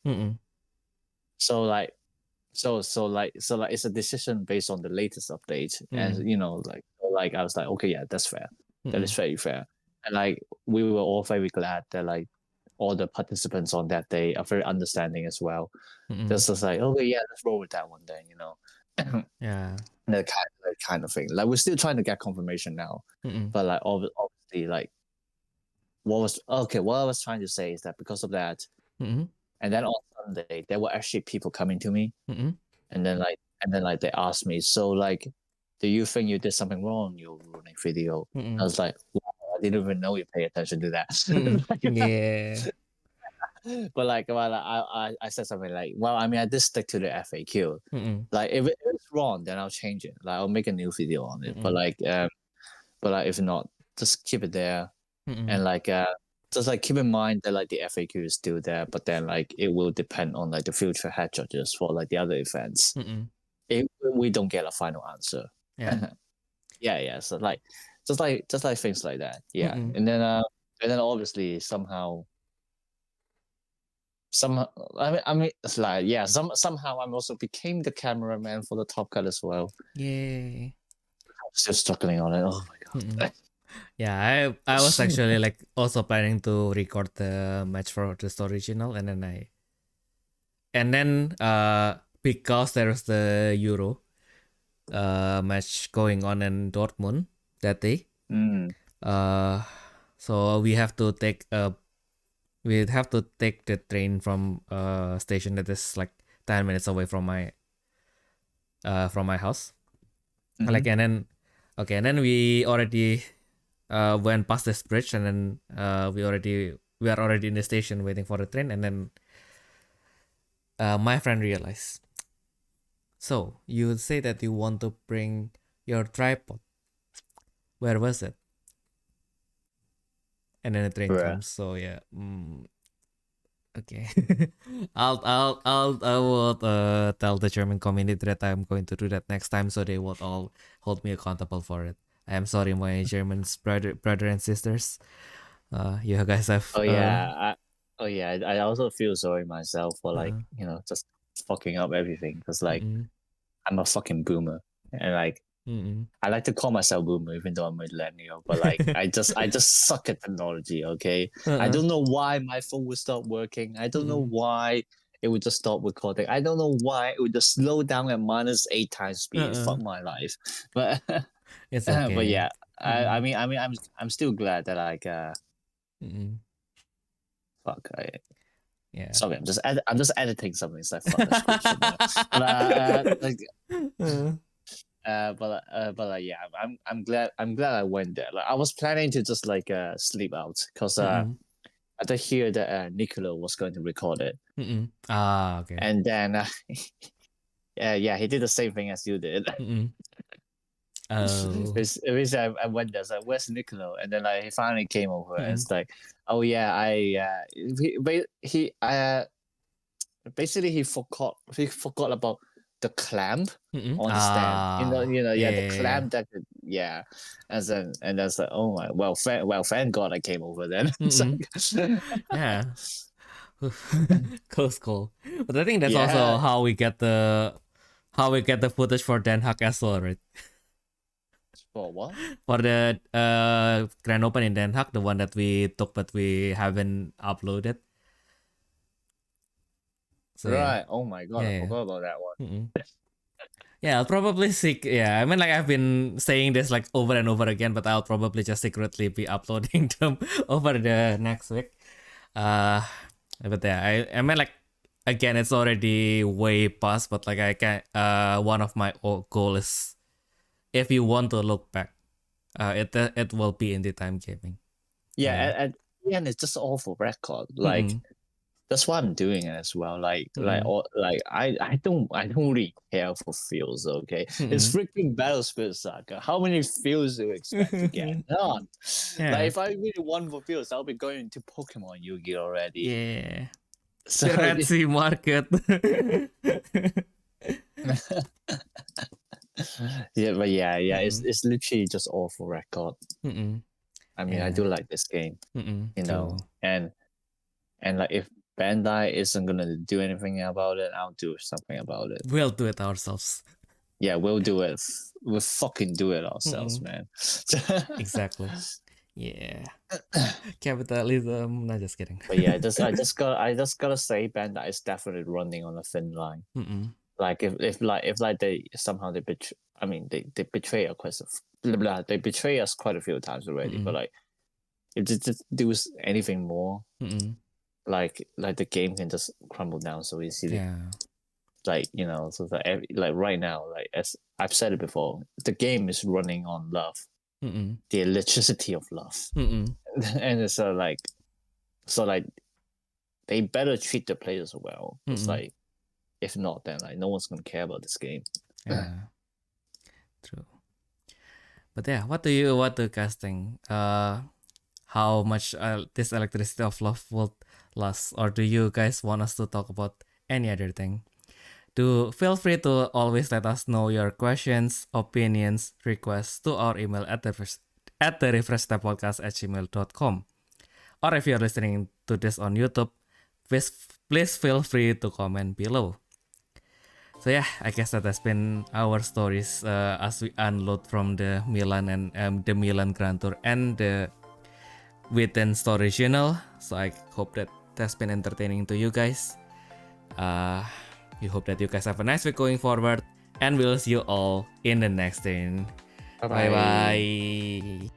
So it's a decision based on the latest update, and like I was like, okay, yeah, that's fair. That is very fair. And like we were all very glad that like all the participants on that day are very understanding as well. Just like, okay, yeah, let's roll with that one then, yeah, that kind of thing. Like we're still trying to get confirmation now, but like obviously like what I was trying to say is that because of that, and then on Sunday there were actually people coming to me, and then like they asked me, so like do you think you did something wrong in your running video? I was like, wow, I didn't even know you pay attention to that. Yeah. But like, well, I said something like, well, I mean, I did stick to the FAQ. Like, if it's wrong, then I'll change it. Like, I'll make a new video on it. But like, if not, just keep it there. And like, just like keep in mind that like the FAQ is still there, but then like it will depend on like the future head judges for like the other events. If we don't get a final answer. Yeah. So like, just like things like that. Yeah. And then obviously somehow I mean it's like somehow I'm also became the cameraman for the Top Cut as well. Yay. I'm still struggling on it. Oh my god. Yeah, I was actually like also planning to record the match for the original, and then because there's the Euro match going on in Dortmund that day, so we have to take the train from a station that is like 10 minutes away from my house. Like, and then we already went past this bridge, and then we are already in the station waiting for the train, and then my friend realized, so you would say that you want to bring your tripod, where was it? And then the train comes. So yeah, okay. I will tell the German community that I'm going to do that next time, so they will all hold me accountable for it. I am sorry, my German brother and sisters. You guys have. I also feel sorry myself for like just fucking up everything, because like I'm a fucking boomer, and like I like to call myself boomer even though I'm a millennial, but like I just suck at technology. Okay, I don't know why my phone would stop working. I don't know why it would just stop recording. I don't know why it would just slow down at -8 times speed. Fuck my life, but it's okay. But yeah, I mean, I'm still glad that like fuck. Yeah. Sorry, I'm just editing something. It's like fuck that shit. But yeah, I'm glad I went there. Like I was planning to just like sleep out, because I did hear that Niccolo was going to record it. Okay. And then yeah, he did the same thing as you did. Oh. Which I went there. It's like, where's Niccolo? And then like he finally came over. And it's like, oh yeah, he basically he forgot about the clamp on the stand. The clamp that could, and that's like, oh my, well, thank God I came over then. Yeah. Close call. But I think that's also how we get the footage for Den Haag as well, right? For what? For the Grand Open in Den Haag, the one that we took but we haven't uploaded. So, right. Yeah. Oh my god, I forgot about that one. Yeah, I'll probably seek. Yeah, I mean, like I've been saying this like over and over again, but I'll probably just secretly be uploading them over the next week. But yeah, I mean, like again, it's already way past. But like I can. One of my goal is, if you want to look back, it will be in the time gaming. Yeah, at the end, it's just all for record. Like that's why I'm doing it as well. I don't really care for feels. Okay, it's freaking Battlefield Saga. How many feels do you expect to get? None. Like if I really want for feels, I'll be going to Pokemon Yu-Gi already. Yeah. So Currency market. yeah. It's literally just all for record. I mean, I do like this game, and like if Bandai isn't gonna do anything about it, I'll do something about it. We'll do it ourselves. Yeah, we'll do it. We'll fucking do it ourselves, man. Exactly. Yeah. Capitalism. No, just kidding. But yeah, I just gotta say, Bandai is definitely running on a thin line. Like if they somehow they betray. I mean, they betray us they betray us quite a few times already. But like, if they just do anything more, like the game can just crumble down so easily. Yeah. like so that like right now, like as I've said it before, the game is running on love, the electricity of love, and it's like they better treat the players well. It's like if not, then like no one's gonna care about this game. Yeah, true. But yeah, what do you guys think? How much this electricity of love will last, or do you guys want us to talk about any other thing? Do feel free to always let us know your questions, opinions, requests to our email at therefreshsteppodcast@gmail.com. Or if you're listening to this on YouTube, please feel free to comment below. So yeah, I guess that has been our stories as we unload from the Milan and the Milan Grand Tour and the Within Story Journal. So I hope that has been entertaining to you guys. We hope that you guys have a nice week going forward, and we'll see you all in the next thing. Bye bye.